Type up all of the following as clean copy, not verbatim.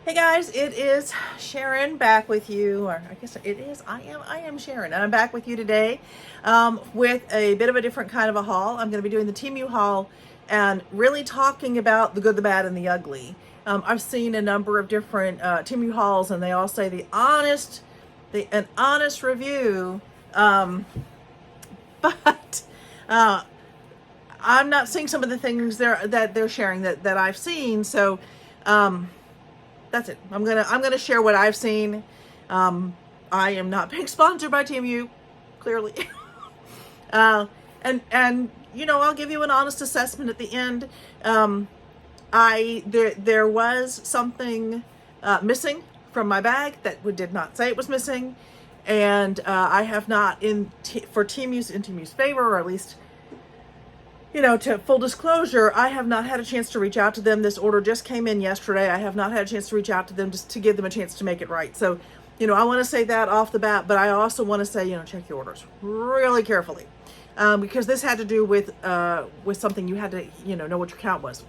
Hey guys, it is Sharon back with you, or I guess it is, I am Sharon, and I'm back with you today with a bit of a different kind of a haul. I'm going to be doing the Temu haul and really talking about the good, the bad, and the ugly. I've seen a number of different Temu hauls, and they all say an honest review, but I'm not seeing some of the things that they're sharing that I've seen, so that's it. I'm gonna share what I've seen. I am not being sponsored by Temu, clearly. And I'll give you an honest assessment at the end. There was something missing from my bag that did not say it was missing, and I have not in Temu's favor, or at least, to full disclosure, I have not had a chance to reach out to them. This order just came in yesterday. I have not had a chance to reach out to them just to give them a chance to make it right. So, I want to say that off the bat, but I also want to say, check your orders really carefully, because this had to do with something you had to, know what your count was.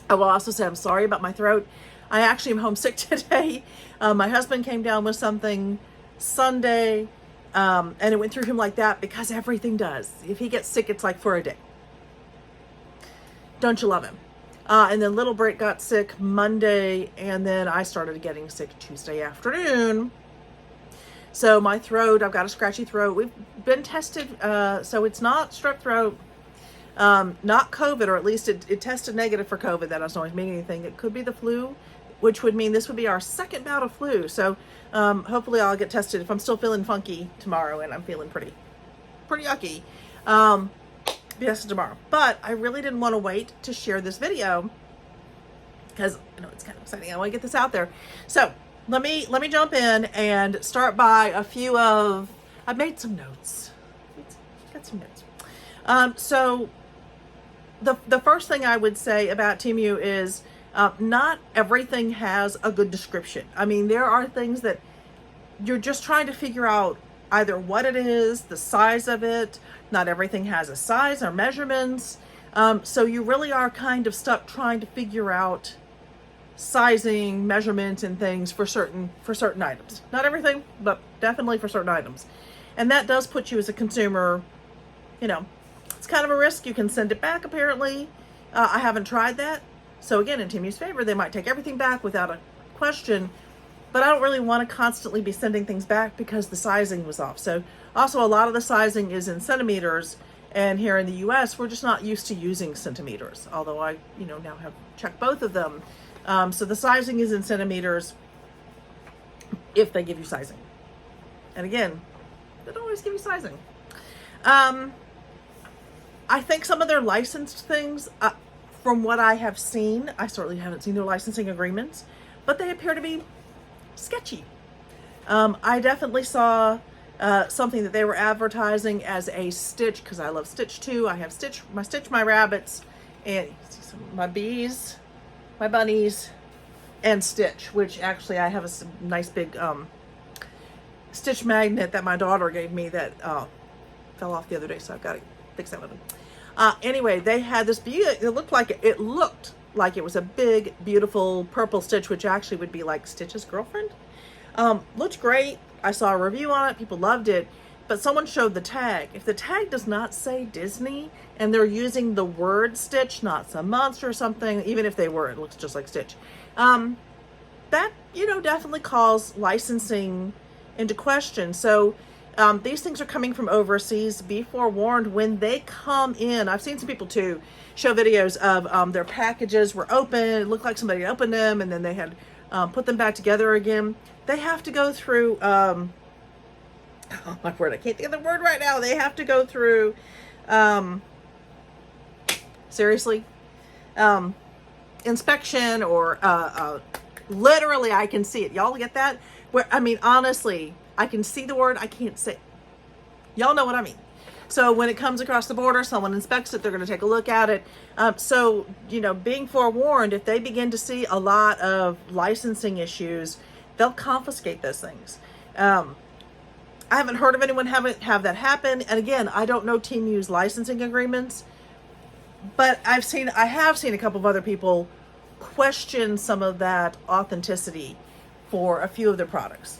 I will also say I'm sorry about my throat. I actually am homesick today. My husband came down with something Sunday. And it went through him like that because everything does. If he gets sick, it's like for a day. Don't you love him? And then little Britt got sick Monday, and then I started getting sick Tuesday afternoon. So my throat, I've got a scratchy throat. We've been tested, so it's not strep throat, not COVID, or at least it tested negative for COVID. That doesn't always mean anything. It could be the flu, which would mean this would be our second bout of flu. So hopefully I'll get tested if I'm still feeling funky tomorrow, and I'm feeling pretty yucky. Be tested tomorrow. But I really didn't want to wait to share this video because it's kind of exciting. I want to get this out there. So let me jump in and start by a few of. I've made some notes. Got some notes. So the first thing I would say about Temu is, not everything has a good description. I mean, there are things that you're just trying to figure out either what it is, the size of it. Not everything has a size or measurements. So you really are kind of stuck trying to figure out sizing, measurements, and things for certain items. Not everything, but definitely for certain items. And that does put you as a consumer, it's kind of a risk. You can send it back, apparently. I haven't tried that. So again, in Temu's favor, they might take everything back without a question, but I don't really want to constantly be sending things back because the sizing was off. So also a lot of the sizing is in centimeters, and here in the US, we're just not used to using centimeters, although I, now have checked both of them. So the sizing is in centimeters if they give you sizing. And again, they don't always give you sizing. I think some of their licensed things, from what I have seen, I certainly haven't seen their licensing agreements, but they appear to be sketchy. I definitely saw something that they were advertising as a Stitch, because I love Stitch too. I have Stitch, my rabbits, and my bees, my bunnies, and Stitch, which actually I have a nice big Stitch magnet that my daughter gave me that fell off the other day, so I've got to fix that with them. Anyway, they had this it looked like it was a big, beautiful purple Stitch, which actually would be like Stitch's girlfriend. Looked great. I saw a review on it. People loved it. But someone showed the tag. If the tag does not say Disney and they're using the word Stitch, not some monster or something, even if they were, it looks just like Stitch. That, definitely calls licensing into question. So these things are coming from overseas. Be forewarned when they come in. I've seen some people too show videos of their packages were open. It looked like somebody opened them and then they had put them back together again. They have to go through, oh my word, I can't think of the word right now. They have to go through, seriously, inspection or literally I can see it. Y'all get that? Honestly, I can see the word, I can't say. Y'all know what I mean. So when it comes across the border, someone inspects it, they're going to take a look at it. So, being forewarned, if they begin to see a lot of licensing issues, they'll confiscate those things. I haven't heard of anyone have that happen. And again, I don't know Temu's licensing agreements, but I have seen a couple of other people question some of that authenticity for a few of their products.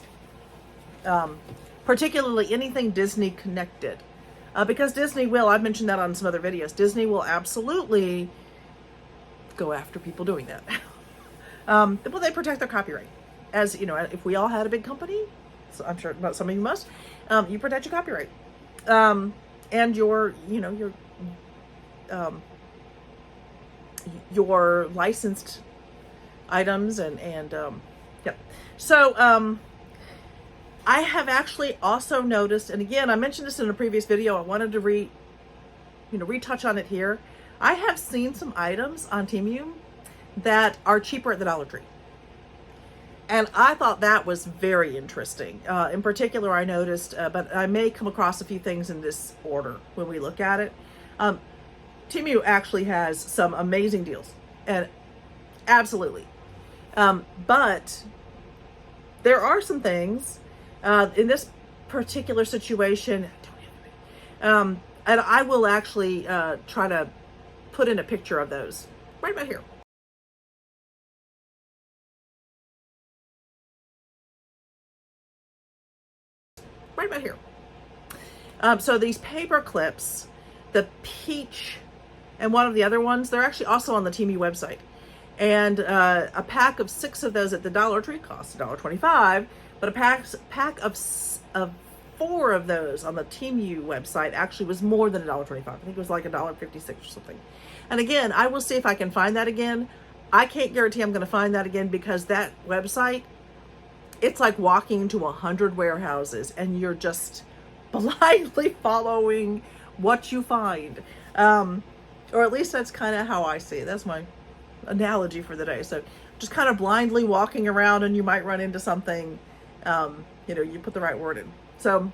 Particularly anything Disney connected. Because Disney will, I've mentioned that on some other videos, Disney will absolutely go after people doing that. Well, they protect their copyright. As you know, if we all had a big company, so I'm sure some of you must, you protect your copyright. And your licensed items and yep. So, I have actually also noticed, and again, I mentioned this in a previous video, I wanted to retouch on it here. I have seen some items on Temu that are cheaper at the Dollar Tree. And I thought that was very interesting. In particular, I noticed, but I may come across a few things in this order when we look at it. Temu actually has some amazing deals, and absolutely. But there are some things in this particular situation, and I will actually try to put in a picture of those right about here. Right about here. So these paper clips, the peach and one of the other ones, they're actually also on the Temu website. And a pack of 6 of those at the Dollar Tree costs $1.25, but a pack of 4 of those on the Temu website actually was more than $1.25. I think it was like $1.56 or something. And again, I will see if I can find that again. I can't guarantee I'm going to find that again because that website, it's like walking into 100 warehouses and you're just blindly following what you find. Or at least that's kind of how I see it. That's my analogy for the day. So just kind of blindly walking around and you might run into something, you put the right word in. So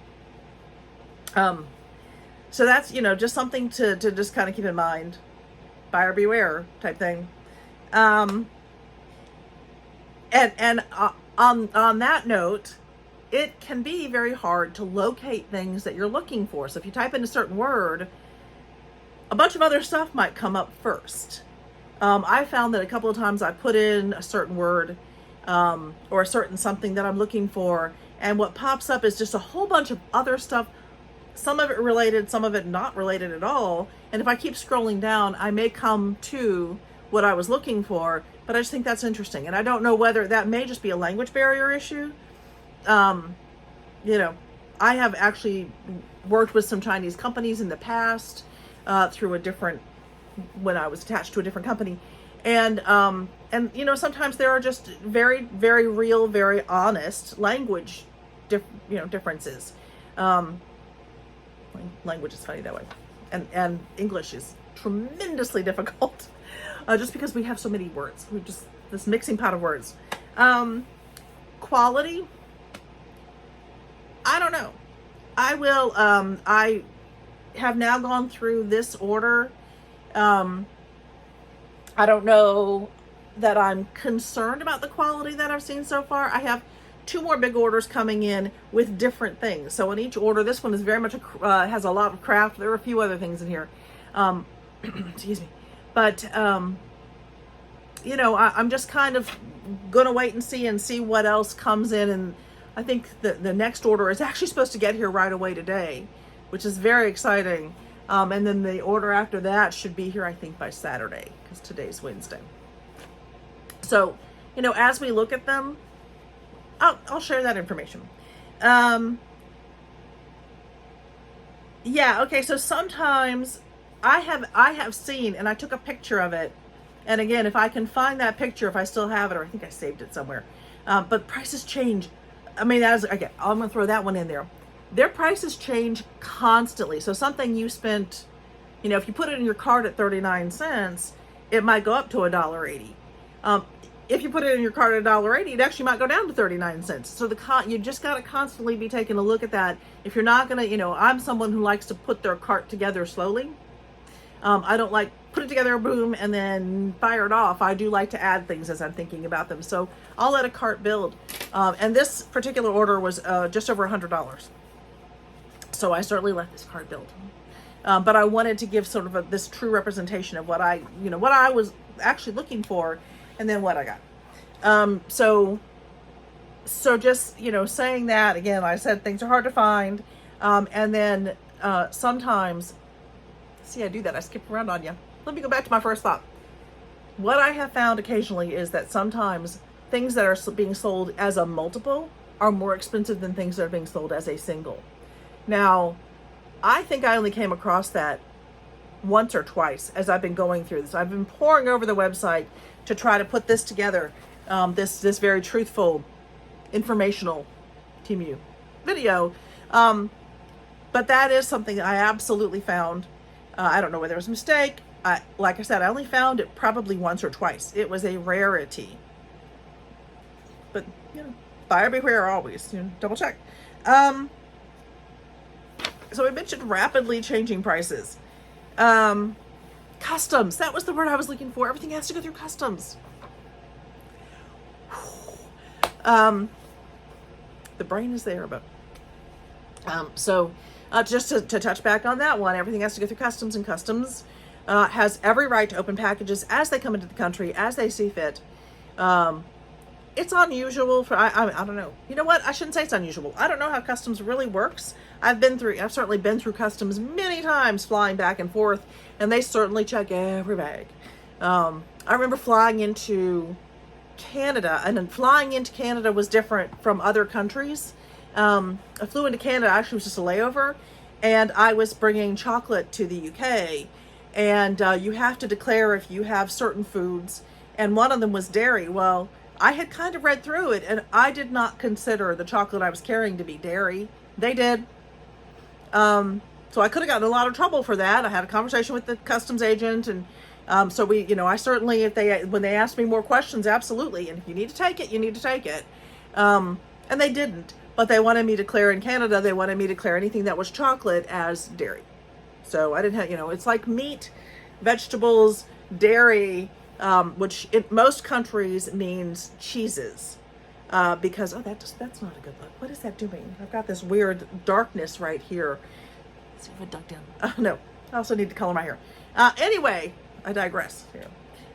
that's, just something to just kind of keep in mind. Buyer beware type thing. And on that note, it can be very hard to locate things that you're looking for. So if you type in a certain word, a bunch of other stuff might come up first. I found that a couple of times I put in a certain word or a certain something that I'm looking for, and what pops up is just a whole bunch of other stuff, some of it related, some of it not related at all. And if I keep scrolling down, I may come to what I was looking for, but I just think that's interesting. And I don't know whether that may just be a language barrier issue. I have actually worked with some Chinese companies in the past through when I was attached to a different company. And sometimes there are just very, very real, very honest language differences. Language is funny that way. And English is tremendously difficult just because we have so many words. This mixing pot of words. Quality, I don't know. I will, I have now gone through this order. I don't know that I'm concerned about the quality that I've seen so far. I have 2 more big orders coming in with different things. So in each order, this one is very much has a lot of craft. There are a few other things in here. Excuse me. But, I'm just kind of going to wait and see what else comes in. And I think the next order is actually supposed to get here right away today, which is very exciting. And then the order after that should be here, I think, by Saturday, because today's Wednesday. So, as we look at them, I'll share that information. Yeah, okay, so sometimes I have seen, and I took a picture of it, and again, if I can find that picture, if I still have it, or I think I saved it somewhere, but prices change. I mean, I'm going to throw that one in there. Their prices change constantly. So something you spent, if you put it in your cart at 39 cents, it might go up to $1.80. If you put it in your cart at $1.80, it actually might go down to 39 cents. So you just got to constantly be taking a look at that. If you're not going to, I'm someone who likes to put their cart together slowly. I don't like put it together, boom, and then fire it off. I do like to add things as I'm thinking about them. So I'll let a cart build. And this particular order was just over $100. So I certainly let this cart build. But I wanted to give sort of this true representation of what I was actually looking for. and then what I got. So just, saying that again, I said things are hard to find. And then sometimes, see, I do that. I skip around on you. Let me go back to my first thought. What I have found occasionally is that sometimes things that are being sold as a multiple are more expensive than things that are being sold as a single. Now, I think I only came across that once or twice as I've been going through this. I've been poring over the website to try to put this together, this very truthful, informational Temu video. But that is something that I absolutely found. I don't know whether it was a mistake. Like I said, I only found it probably once or twice. It was a rarity. But, buyer beware always. Double check. So I mentioned rapidly changing prices. Customs. That was the word I was looking for. Everything has to go through customs. The brain is there, but just to touch back on that one, everything has to go through customs, and customs has every right to open packages as they come into the country, as they see fit. It's unusual for, I don't know. You know what? I shouldn't say it's unusual. I don't know how customs really works. I've certainly been through customs many times, flying back and forth, and they certainly check every bag. I remember flying into Canada, and then flying into Canada was different from other countries. I flew into Canada, actually it was just a layover, and I was bringing chocolate to the UK, and you have to declare if you have certain foods, and one of them was dairy. Well, I had kind of read through it, and I did not consider the chocolate I was carrying to be dairy. They did. So I could have gotten in a lot of trouble for that. I had a conversation with the customs agent, and so I certainly, when they asked me more questions, absolutely. And if you need to take it, you need to take it. And they didn't, but they wanted me to declare in Canada, they wanted me to declare anything that was chocolate as dairy. So I didn't have, it's like meat, vegetables, dairy, which in most countries means cheeses, because, that's not a good look. What is that doing? I've got this weird darkness right here. Let's see if I duck down. No, I also need to color my hair. Anyway, I digress.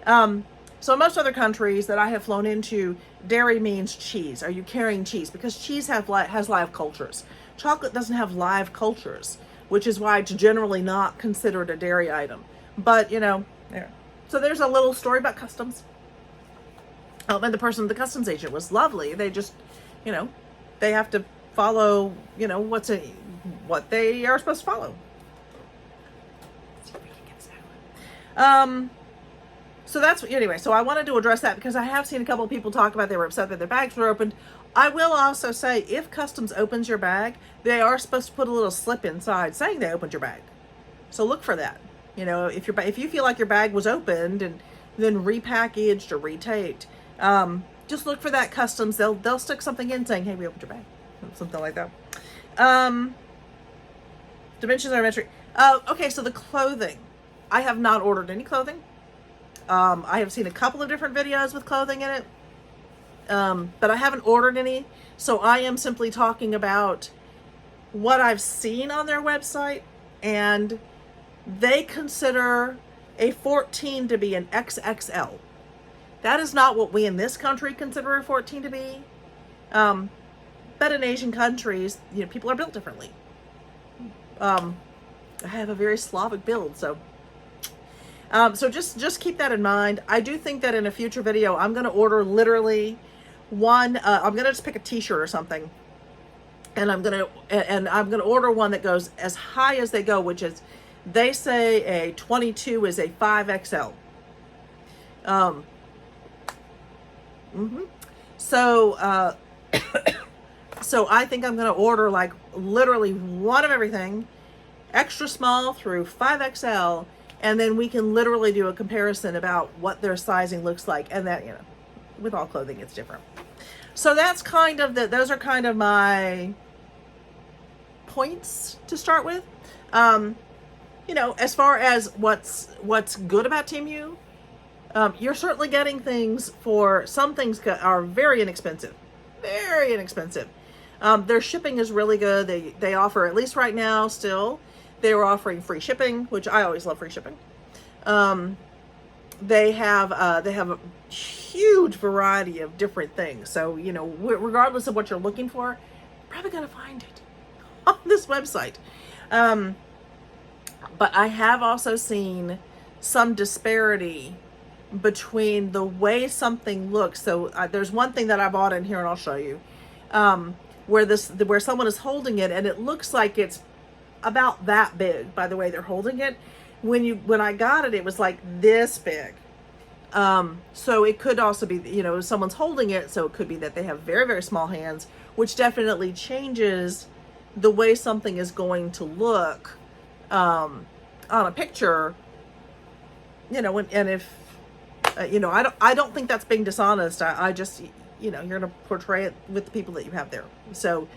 So in most other countries that I have flown into, dairy means cheese. Are you carrying cheese? Because cheese has live cultures. Chocolate doesn't have live cultures, which is why it's generally not considered a dairy item. But, there. So there's a little story about customs. And the customs agent was lovely. They just, they have to follow, what they are supposed to follow. So that's, anyway, so I wanted to address that because I have seen a couple of people talk about they were upset that their bags were opened. I will also say, if customs opens your bag, they are supposed to put a little slip inside saying they opened your bag. So look for that. If you feel like your bag was opened and then repackaged or retaped, just look for that customs. They'll stick something in saying, "Hey, we opened your bag," something like that. Dimensions are metric. Okay, so the clothing. I have not ordered any clothing. I have seen a couple of different videos with clothing in it, but I haven't ordered any. So I am simply talking about what I've seen on their website, and they consider a 14 to be an XXL. That is not what we in this country consider a 14 to be. But in Asian countries, people are built differently. I have a very Slavic build, so just keep that in mind. I do think that in a future video, I'm going to order literally one. I'm going to just pick a T-shirt or something, and I'm going to order one that goes as high as they go, which is, they say a 22 is a 5XL. So, so I think I'm going to order like literally one of everything, extra small through 5XL, and then we can literally do a comparison about what their sizing looks like. And that, with all clothing, it's different. So that's those are kind of my points to start with. As far as what's good about Temu, you're certainly getting things some things are very inexpensive, very inexpensive. Their shipping is really good. They offer, at least right now still, they were offering free shipping, which I always love free shipping. they have a huge variety of different things. So, you know, regardless of what you're looking for, you're probably going to find it on this website. But I have also seen some disparity between the way something looks. So there's one thing that I bought in here, and I'll show you, where someone is holding it, and it looks like it's about that big by the way they're holding it. When I got it, it was like this big. So it could also be, you know, someone's holding it, so it could be that they have very, very small hands, which definitely changes the way something is going to look on a picture, you know. And if you know, I don't think that's being dishonest. I just, you know, you're going to portray it with the people that you have there. So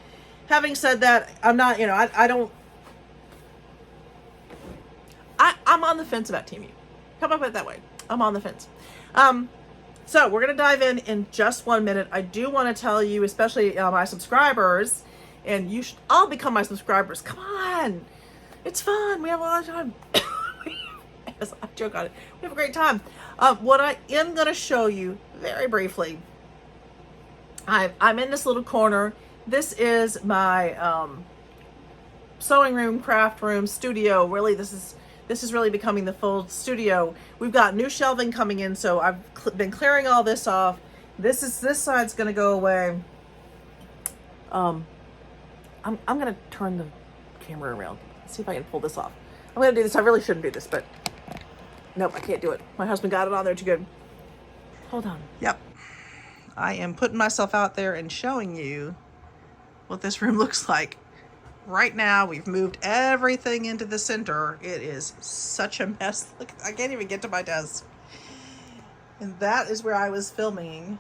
having said that, I'm not, you know, I'm on the fence about Temu. How about I put it that way? I'm on the fence. So we're going to dive in just 1 minute. I do want to tell you, especially my subscribers, and you should all become my subscribers. Come on. It's fun. We have a lot of time. As I joke on it. We have a great time. What I am going to show you very briefly, I'm in this little corner. This is my sewing room, craft room, studio. Really, this is really becoming the full studio. We've got new shelving coming in, so I've been clearing all this off. This side's going to go away. I'm going to turn the camera around. See if I can pull this off. I'm going to do this. I really shouldn't do this, but nope, I can't do it. My husband got it on there too good. Hold on. Yep. I am putting myself out there and showing you what this room looks like. Right now, we've moved everything into the center. It is such a mess. Look, I can't even get to my desk. And that is where I was filming.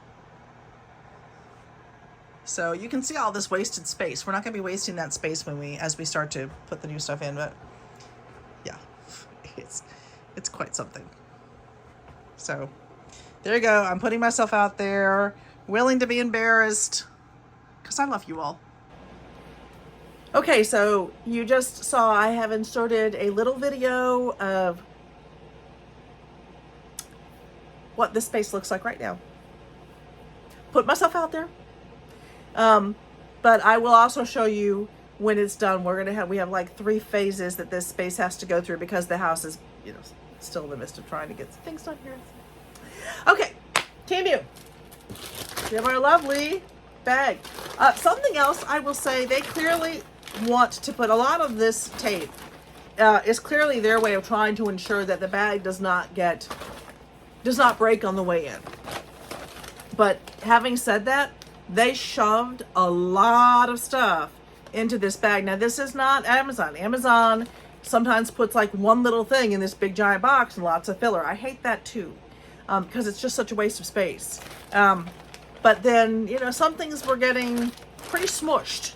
So you can see all this wasted space. We're not going to be wasting that space as we start to put the new stuff in, but yeah, it's quite something. So there you go. I'm putting myself out there, willing to be embarrassed, because I love you all. Okay, so you just saw I have inserted a little video of what this space looks like right now. Put myself out there. But I will also show you when it's done. We have like 3 phases that this space has to go through because the house is, you know, still in the midst of trying to get things done here. Okay, Temu. We have our lovely bag. Something else I will say, they clearly want to put a lot of this tape. Is clearly their way of trying to ensure that the bag does not break on the way in. But having said that, they shoved a lot of stuff into this bag. Now, this is not Amazon. Amazon sometimes puts like one little thing in this big giant box and lots of filler. I hate that too, because it's just such a waste of space. But then, you know, some things were getting pretty smushed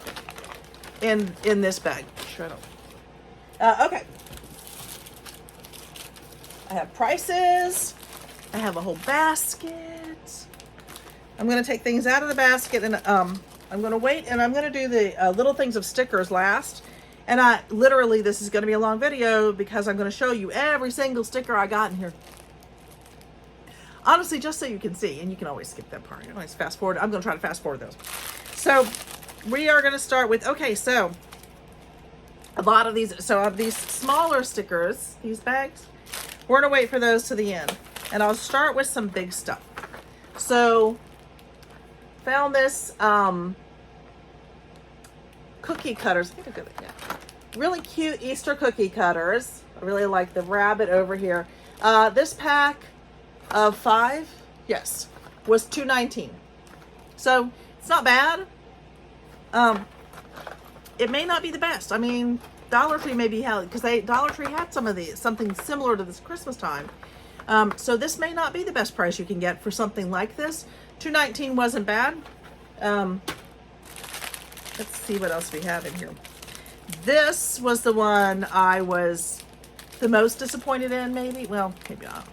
in this bag. Sure don't. Okay. I have prices. I have a whole basket. I'm going to take things out of the basket, and I'm going to wait, and I'm going to do the little things of stickers last. And this is going to be a long video because I'm going to show you every single sticker I got in here. Honestly, just so you can see, and you can always skip that part. You can always fast forward. I'm going to try to fast forward those. So we are going to start with, okay, so a lot of these smaller stickers, these bags, we're going to wait for those to the end. And I'll start with some big stuff. So found this cookie cutters. I think I did it, yeah. Really cute Easter cookie cutters. I really like the rabbit over here. This pack of 5, yes, was $2.19. So it's not bad. It may not be the best. I mean, Dollar Tree maybe had, because Dollar Tree had some of these, something similar to this Christmas time. So this may not be the best price you can get for something like this. $2.19 wasn't bad. Let's see what else we have in here. This was the one I was the most disappointed in, maybe. Well, maybe not.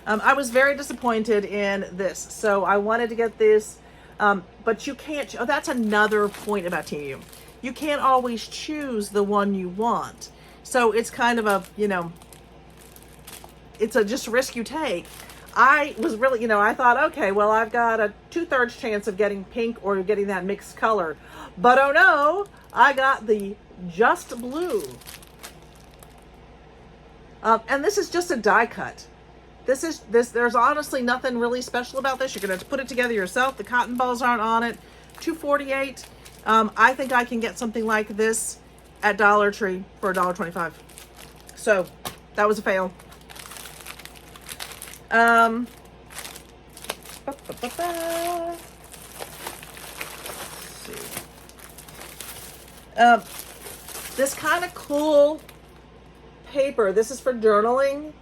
I was very disappointed in this. So I wanted to get this, but you can't. Oh, that's another point about Temu. You can't always choose the one you want. So it's kind of a, you know, it's a just risk you take. I was really, I thought, okay, well, I've got a 2/3 chance of getting pink or getting that mixed color. But oh no, I got the just blue. And this is just a die cut. There's honestly nothing really special about this. You're going to have to put it together yourself. The cotton balls aren't on it. $2.48. I think I can get something like this at Dollar Tree for $1.25. So that was a fail. Let's see. This kind of cool paper. This is for journaling.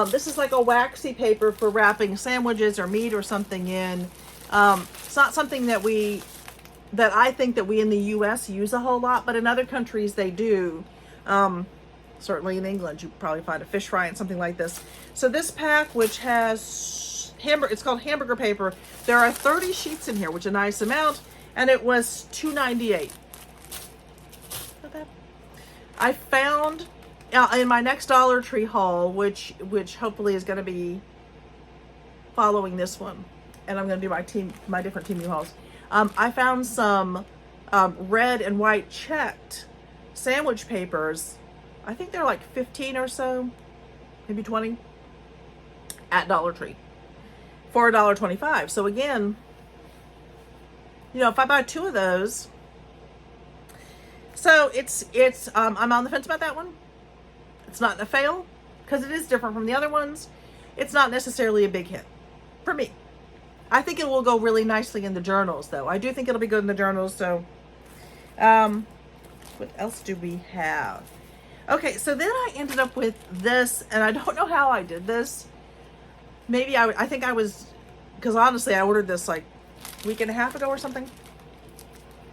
This is like a waxy paper for wrapping sandwiches or meat or something in. It's not something that I think that we in the US use a whole lot, but in other countries they do. Certainly in England, you probably find a fish fry and something like this. So this pack, which has it's called hamburger paper. There are 30 sheets in here, which is a nice amount, and it was $2.98. Not bad. I found in my next Dollar Tree haul, which hopefully is going to be following this one, and I'm going to do my different Temu hauls. I found some red and white checked sandwich papers. I think they're like 15 or so, maybe 20, at Dollar Tree for $1.25. So again, if I buy 2 of those, so it's I'm on the fence about that one. It's not a fail because it is different from the other ones. It's not necessarily a big hit for me. I think it will go really nicely in the journals, though. I do think it'll be good in the journals. So, what else do we have? Okay, so then I ended up with this, and I don't know how I did this. Maybe I think I was, because honestly, I ordered this like a week and a half ago or something.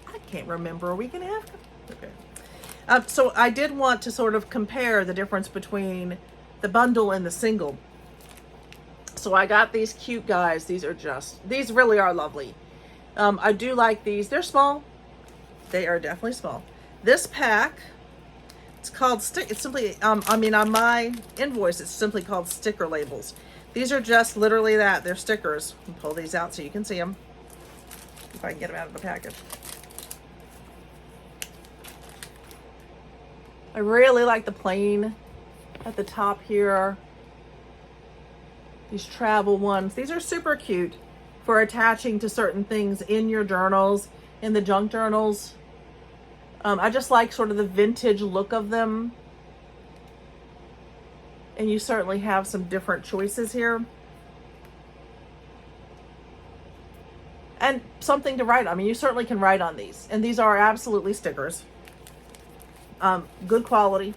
I can't remember, a week and a half ago? Okay. So I did want to sort of compare the difference between the bundle and the single. So I got these cute guys. These really are lovely. I do like these. They're small. They are definitely small. This pack, it's called it's simply, on my invoice, it's simply called sticker labels. These are just literally that. They're stickers. I'll pull these out so you can see them. If I can get them out of the package. I really like the plain at the top here. These travel ones. These are super cute for attaching to certain things in your journals, in the junk journals. I just like sort of the vintage look of them. And you certainly have some different choices here. And something to write on. I mean, you certainly can write on these. And these are absolutely stickers. Good quality.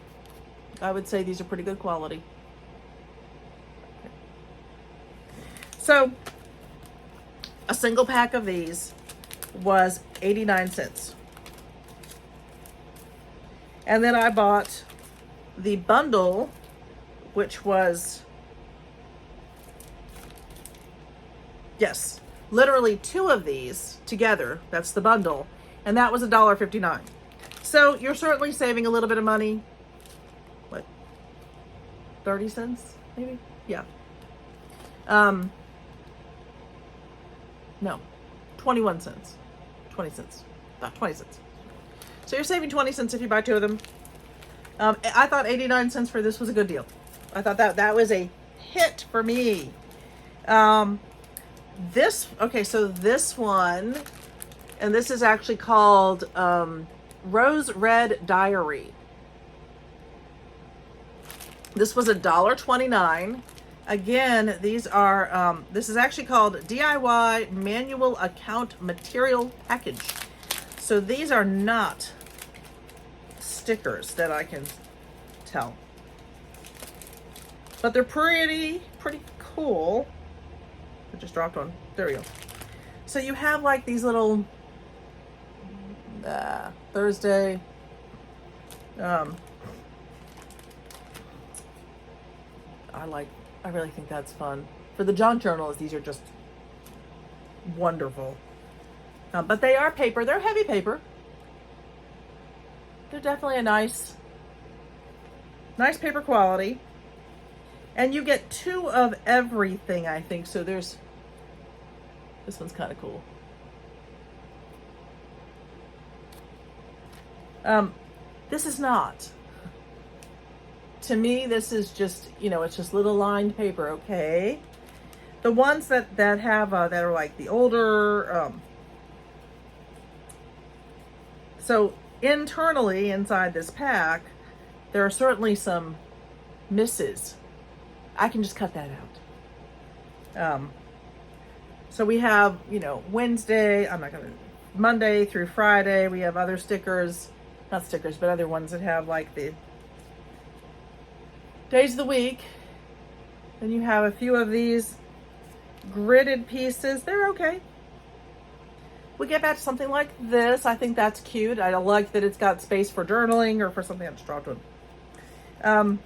I would say these are pretty good quality. So, a single pack of these was 89 cents. And then I bought the bundle, which was, yes, literally 2 of these together. That's the bundle. And that was $1.59. So you're certainly saving a little bit of money. What? 30 cents, maybe? Yeah. No, 21 cents. 20 cents. About 20 cents. So you're saving 20 cents if you buy 2 of them. I thought 89 cents for this was a good deal. I thought that was a hit for me. So this one, and this is actually called Rose Red Diary. This was $1.29. Again, these are, this is actually called DIY Manual Account Material Package. So these are not stickers that I can tell. But they're pretty cool. I just dropped one. There we go. So you have like these little Thursday. I really think that's fun. For the junk journals, these are just wonderful. But they are paper. They're heavy paper. They're definitely a nice paper quality. And you get 2 of everything, I think. So there's, this one's kind of cool. This is not. To me, this is just, you know, it's just little lined paper, okay? The ones that have, that are like the older, so internally inside this pack, there are certainly some misses. I can just cut that out. So we have, you know, Wednesday, Monday through Friday, we have other stickers, not stickers, but other ones that have like the days of the week. Then you have a few of these gridded pieces. They're okay. We get back to something like this. I think that's cute. I like that it's got space for journaling or for something that's dropped on.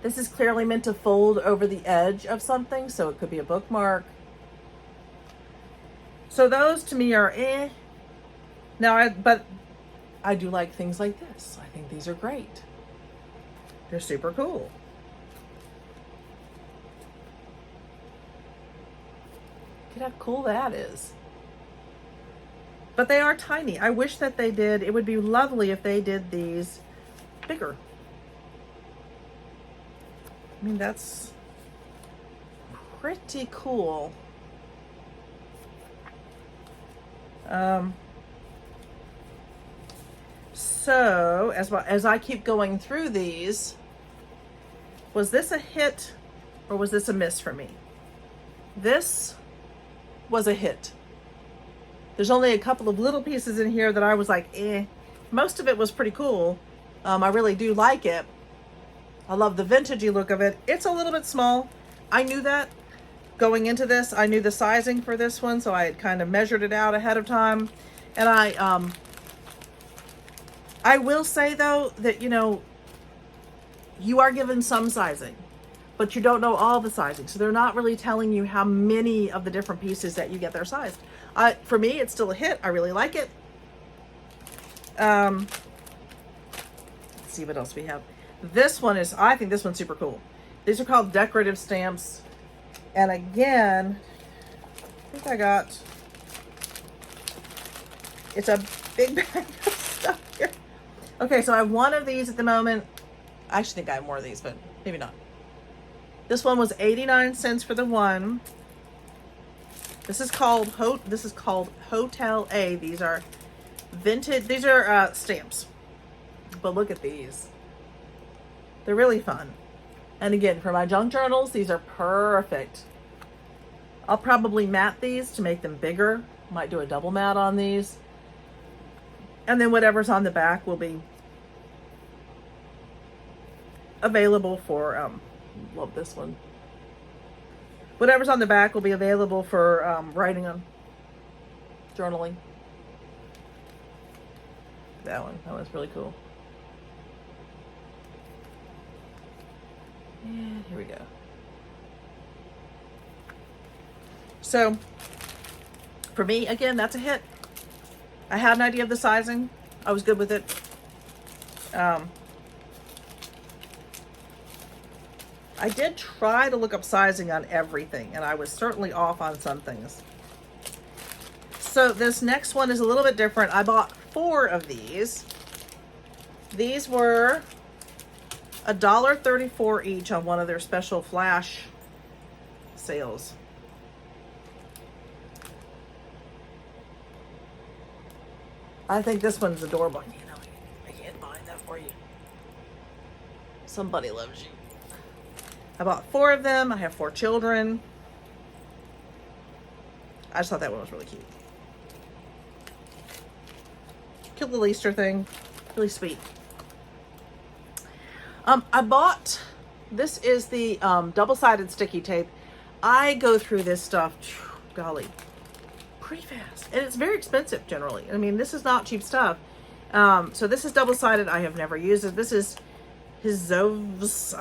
This is clearly meant to fold over the edge of something, so it could be a bookmark. So those to me are eh. Now, but I do like things like this. I think these are great. They're super cool. Look at how cool that is. But they are tiny. I wish that they did. It would be lovely if they did these bigger. I mean, that's pretty cool. So as I keep going through these, was this a hit or was this a miss for me? This was a hit. There's only a couple of little pieces in here that I was like, eh. Most of it was pretty cool. I really do like it. I love the vintagey look of it. It's a little bit small. I knew that going into this. I knew the sizing for this one, so I had kind of measured it out ahead of time. And I will say though that, you know, you are given some sizing, but you don't know all the sizing. So they're not really telling you how many of the different pieces that you get their sized. For me, it's still a hit. I really like it. Let's see what else we have. This one is, I think this one's super cool. These are called decorative stamps. And again, I think I got, it's a big bag of stuff here. Okay, so I have one of these at the moment. I actually think I have more of these, but maybe not. This one was 89 cents for the one. This is called Hotel A. These are vintage, these are stamps. But look at these. They're really fun. And again, for my junk journals, these are perfect. I'll probably mat these to make them bigger. Might do a double mat on these. And then whatever's on the back will be available for, love this one. Whatever's on the back will be available for writing on, journaling. That one's really cool. And here we go. So for me, again, that's a hit. I had an idea of the sizing. I was good with it. I did try to look up sizing on everything, and I was certainly off on some things. So this next one is a little bit different. I bought 4 of these. These were $1.34 each on one of their special flash sales. I think this one's adorable. You know, I can't buy that for you. Somebody loves you. I bought 4 of them. I have 4 children. I just thought that one was really cute. Cute little Easter thing. Really sweet. I bought, this is the double-sided sticky tape. I go through this stuff, golly, pretty fast. And it's very expensive generally. I mean, this is not cheap stuff. So this is double-sided. I have never used it. This is his Zovs,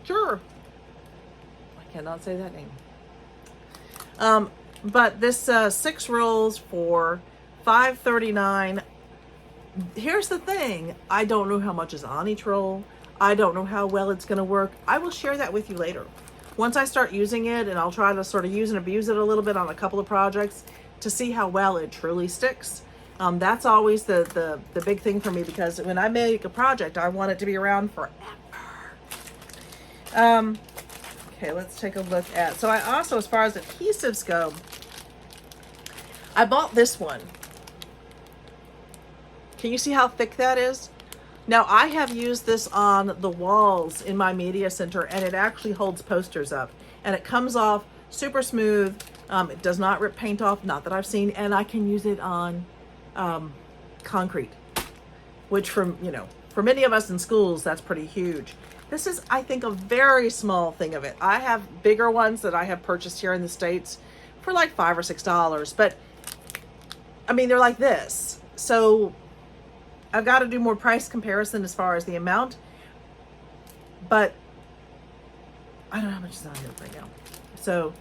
sure. I cannot say that name. But this 6 rolls for $5.39. Here's the thing. I don't know how much is on each roll. I don't know how well it's going to work. I will share that with you later. Once I start using it, and I'll try to sort of use and abuse it a little bit on a couple of projects to see how well it truly sticks. That's always the big thing for me, because when I make a project, I want it to be around forever. Okay, let's take a look at, so I also, as far as adhesives go, I bought this one. Can you see how thick that is? Now, I have used this on the walls in my media center, and it actually holds posters up, and it comes off super smooth. It does not rip paint off, not that I've seen, and I can use it on concrete, which for many of us in schools, that's pretty huge. This is, I think, a very small thing of it. I have bigger ones that I have purchased here in the States for like $5 or $6, but I mean, they're like this. So I've got to do more price comparison as far as the amount, but I don't know how much is on here right now. So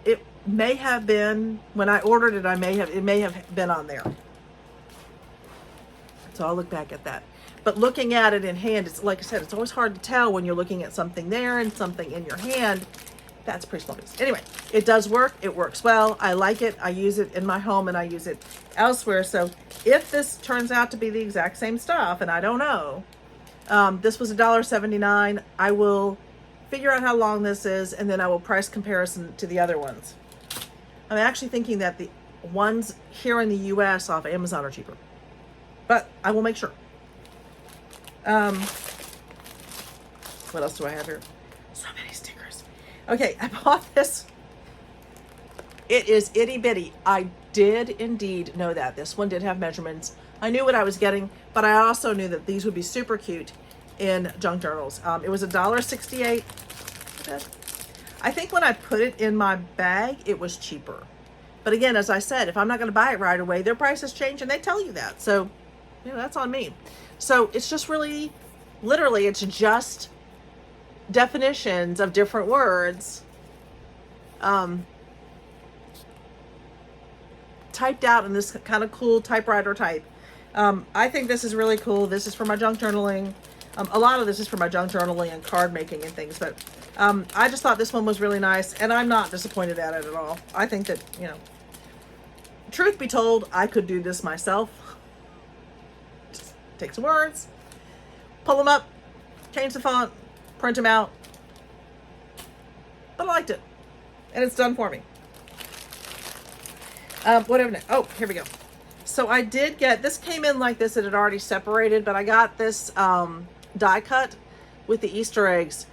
it may have been, when I ordered it, it may have been on there. So I'll look back at that. But looking at it in hand, it's like I said, it's always hard to tell when you're looking at something there and something in your hand. That's a pretty small piece. Anyway, it does work. It works well. I like it. I use it in my home and I use it elsewhere. So if this turns out to be the exact same stuff, and I don't know, this was $1.79. I will figure out how long this is, and then I will price comparison to the other ones. I'm actually thinking that the ones here in the US off Amazon are cheaper, but I will make sure. What else do I have here? So many stickers. Okay, I bought this. It is itty bitty. I did indeed know that. This one did have measurements. I knew what I was getting, but I also knew that these would be super cute in junk journals. It was $1.68. I think when I put it in my bag, it was cheaper. But again, as I said, if I'm not going to buy it right away, their prices change and they tell you that. So, that's on me. So it's just really, literally, it's just definitions of different words typed out in this kind of cool typewriter type. I think this is really cool. This is for my junk journaling. A lot of this is for my junk journaling and card making and things, but I just thought this one was really nice, and I'm not disappointed at it at all. I think that, truth be told, I could do this myself. Just take some words, pull them up, change the font, print them out. But I liked it, and it's done for me. Whatever. Oh, here we go. So I did get, this came in like this, it had already separated, but I got this die cut with the Easter eggs.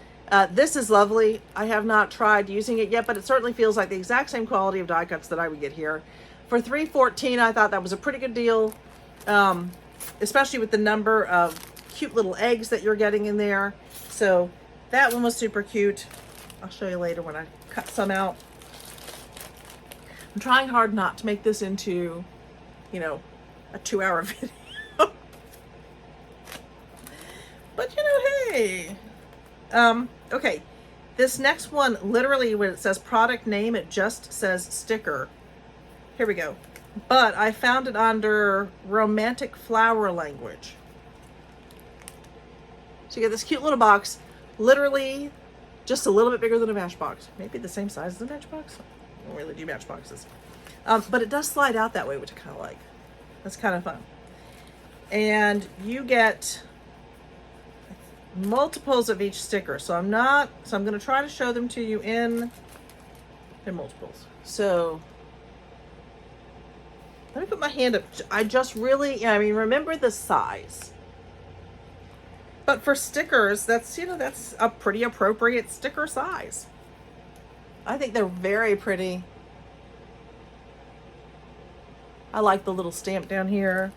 This is lovely. I have not tried using it yet, but it certainly feels like the exact same quality of die cuts that I would get here. For $3.14, I thought that was a pretty good deal, especially with the number of cute little eggs that you're getting in there. So that one was super cute. I'll show you later when I cut some out. I'm trying hard not to make this into, a 2-hour video. But hey. Okay. This next one, literally when it says product name, it just says sticker. Here we go. But I found it under romantic flower language. So you get this cute little box, literally just a little bit bigger than a Matchbox. Maybe the same size as a Matchbox. I don't really do Matchboxes. But it does slide out that way, which I kind of like. That's kind of fun. And you get multiples of each sticker. So I'm going to try to show them to you in multiples. So let me put my hand up. I just really, remember the size. But for stickers, that's a pretty appropriate sticker size. I think they're very pretty. I like the little stamp down here.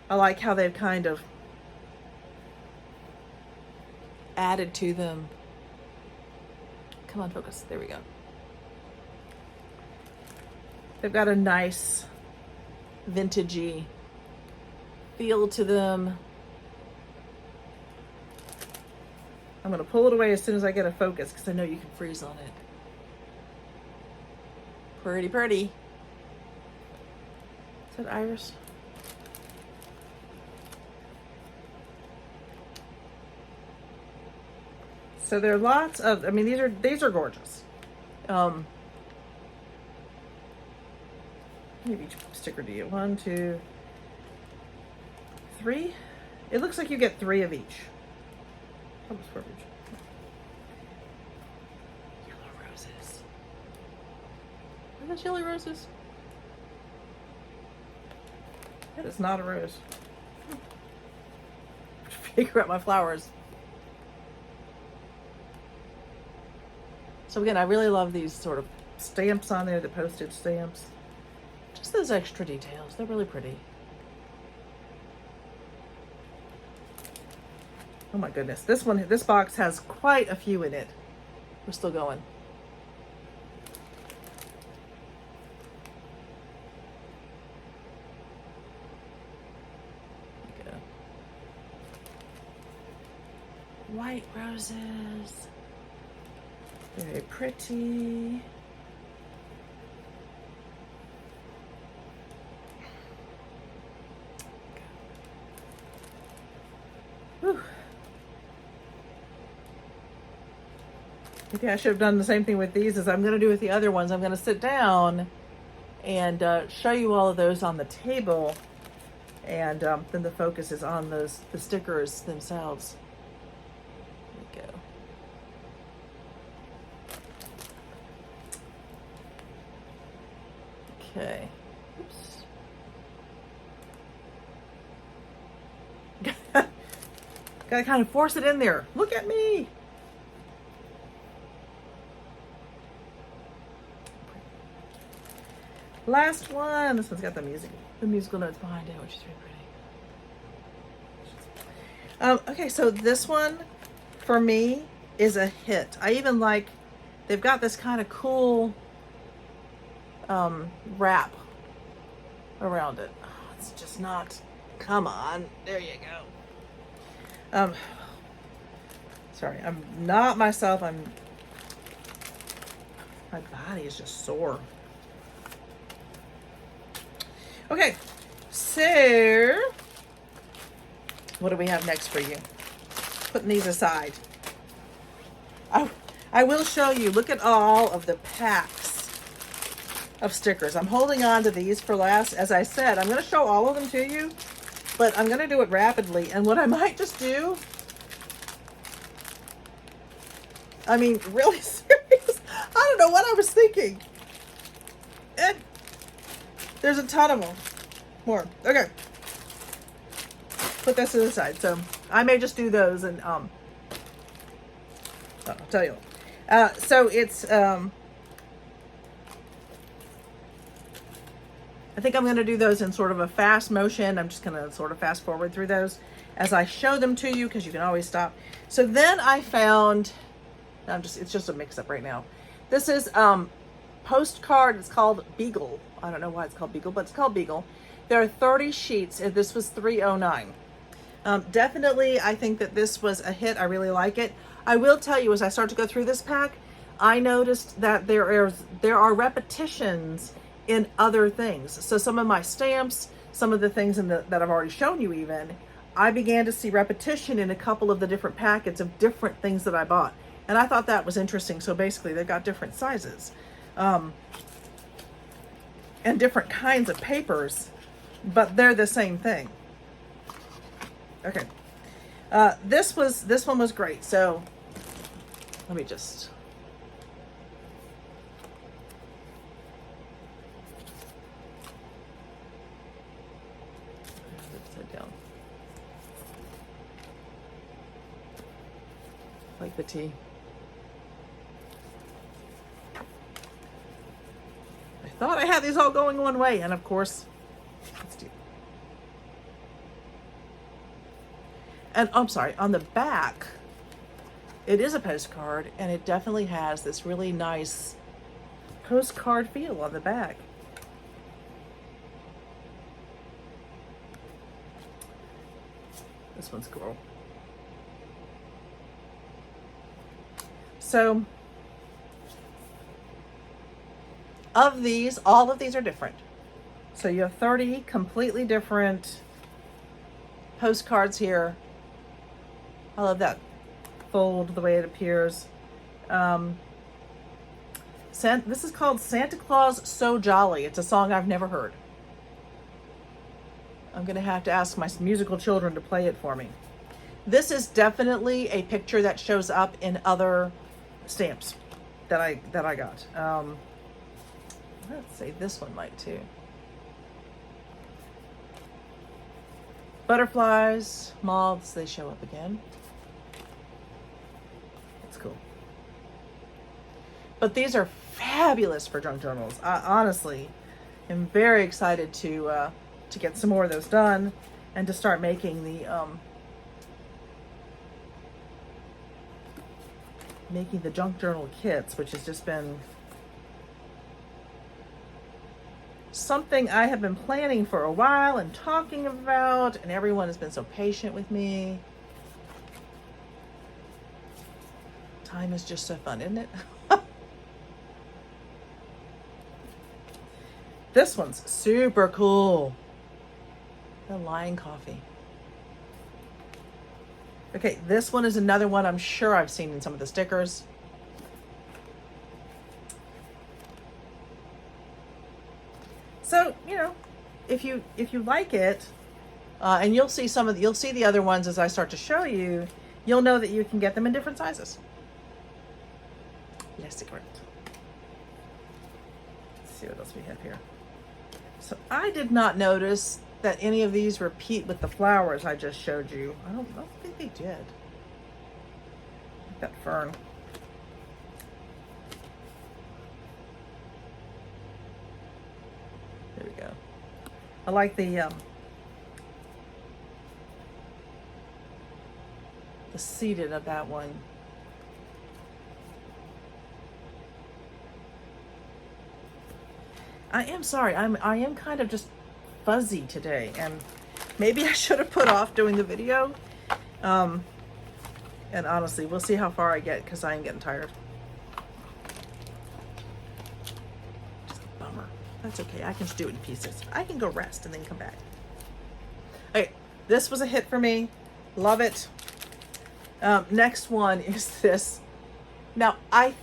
I like how they've kind of added to them. Come on, focus. There we go. They've got a nice vintagey feel to them. I'm going to pull it away as soon as I get a focus because I know you can freeze on it. Pretty, pretty. Is that Iris? so there are lots of, I mean, these are gorgeous. Maybe each sticker do you? 1, 2, 3. It looks like you get 3 of each. Almost 4 of each. Yellow roses. Are those yellow roses? That is not a rose. Figure out my flowers. So again, I really love these sort of stamps on there, the postage stamps. Just those extra details. They're really pretty. Oh my goodness. This box has quite a few in it. We're still going. There we go. White roses. Very pretty. Whew. Maybe I should have done the same thing with these as I'm going to do with the other ones. I'm going to sit down and show you all of those on the table, and then the focus is on the stickers themselves. There we go. Okay. Oops. Gotta kind of force it in there. Look at me. Last one. This one's got the musical notes behind it, which is really pretty. Okay, so this one for me is a hit. I even like, they've got this kind of cool wrap around it. Oh, it's just not, come on, there you go. Sorry, I'm not myself. My body is just sore. Okay, so what do we have next for you? Putting these aside. I will show you, look at all of the packs of stickers. I'm holding on to these for last. As I said, I'm going to show all of them to you, but I'm going to do it rapidly. And what I might just do, I mean, really serious, I don't know what I was thinking. And there's a ton of them. More. Okay. Put this to the side. So I may just do those and I'll tell you. So it's I think I'm going to do those in sort of a fast motion. I'm just going to sort of fast forward through those as I show them to you, because you can always stop. So then I found, it's just a mix up right now. This is postcard. It's called Beagle. I don't know why it's called Beagle, but it's called Beagle. There are 30 sheets, and this was $3.09. Definitely, I think that this was a hit. I really like it. I will tell you, as I start to go through this pack, I noticed that there are repetitions in other things. So some of my stamps, some of the things that I've already shown you even, I began to see repetition in a couple of the different packets of different things that I bought. And I thought that was interesting. So basically, they've got different sizes. And different kinds of papers, but they're the same thing. Okay. This one was great. So let me just, sit down. Like the tea. I thought I had these all going one way, and of course, let's do. And I'm sorry, on the back, it is a postcard, and it definitely has this really nice postcard feel on the back. This one's cool. So, of these, all of these are different. So you have 30 completely different postcards here. I love that. fold the way it appears. This is called Santa Claus So Jolly. It's a song I've never heard. I'm going to have to ask my musical children to play it for me. This is definitely a picture that shows up in other stamps that I got. Let's see, this one might too. Butterflies, moths, they show up again. That's cool. But these are fabulous for junk journals. I honestly am very excited to get some more of those done and to start making the junk journal kits, which has just been something I have been planning for a while and talking about, and everyone has been so patient with me. Time is just so fun, isn't it? This one's super cool. The Lion Coffee. Okay, this one is another one I'm sure I've seen in some of the stickers. So, you know, if you like it, and you'll see the other ones as I start to show you, you'll know that you can get them in different sizes. Let's see what else we have here. So I did not notice that any of these repeat with the flowers I just showed you. I don't think they did. Like that fern. There we go. I like the seated of that one. I am sorry. I am kind of just fuzzy today, and maybe I should have put off doing the video. And honestly, we'll see how far I get because I am getting tired. Just a bummer. That's okay. I can just do it in pieces. I can go rest and then come back. Okay, this was a hit for me. Love it. Next one is this. Now, I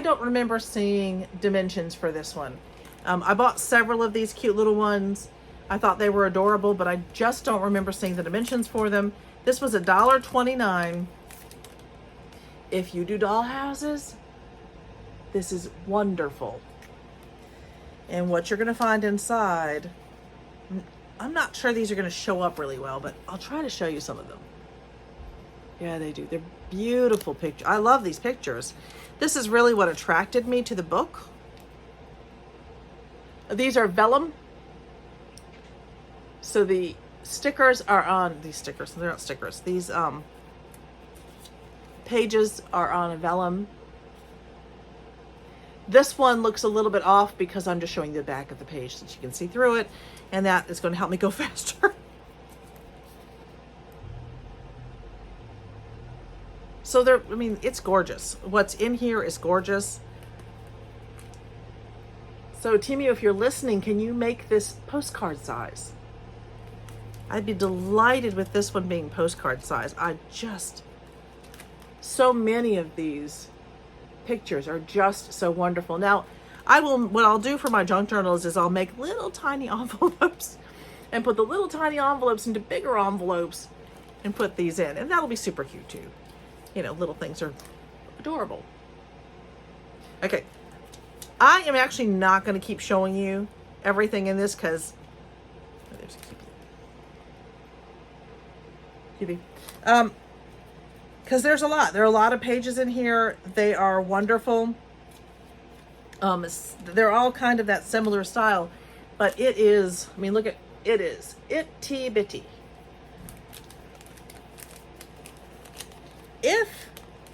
don't remember seeing dimensions for this one. I bought several of these cute little ones. I thought they were adorable, but I just don't remember seeing the dimensions for them. This was $1.29. If you do doll houses, this is wonderful. And what you're gonna find inside, I'm not sure these are gonna show up really well, but I'll try to show you some of them. Yeah, they do. They're beautiful pictures. I love these pictures. This is really what attracted me to the book. These are vellum. So the stickers are on these stickers. They're not stickers. These pages are on a vellum. This one looks a little bit off because I'm just showing the back of the page so you can see through it, and that is going to help me go faster. So I mean, it's gorgeous. What's in here is gorgeous. So Temu, if you're listening, can you make this postcard size? I'd be delighted with this one being postcard size. So many of these pictures are just so wonderful. Now, what I'll do for my junk journals is I'll make little tiny envelopes and put the little tiny envelopes into bigger envelopes and put these in. And that'll be super cute too. You know, little things are adorable. Okay. I am actually not going to keep showing you everything in this because there's a cutie. Because there's a lot. There are a lot of pages in here. They are wonderful. They're all kind of that similar style, but it is, I mean, look at, it is itty bitty. If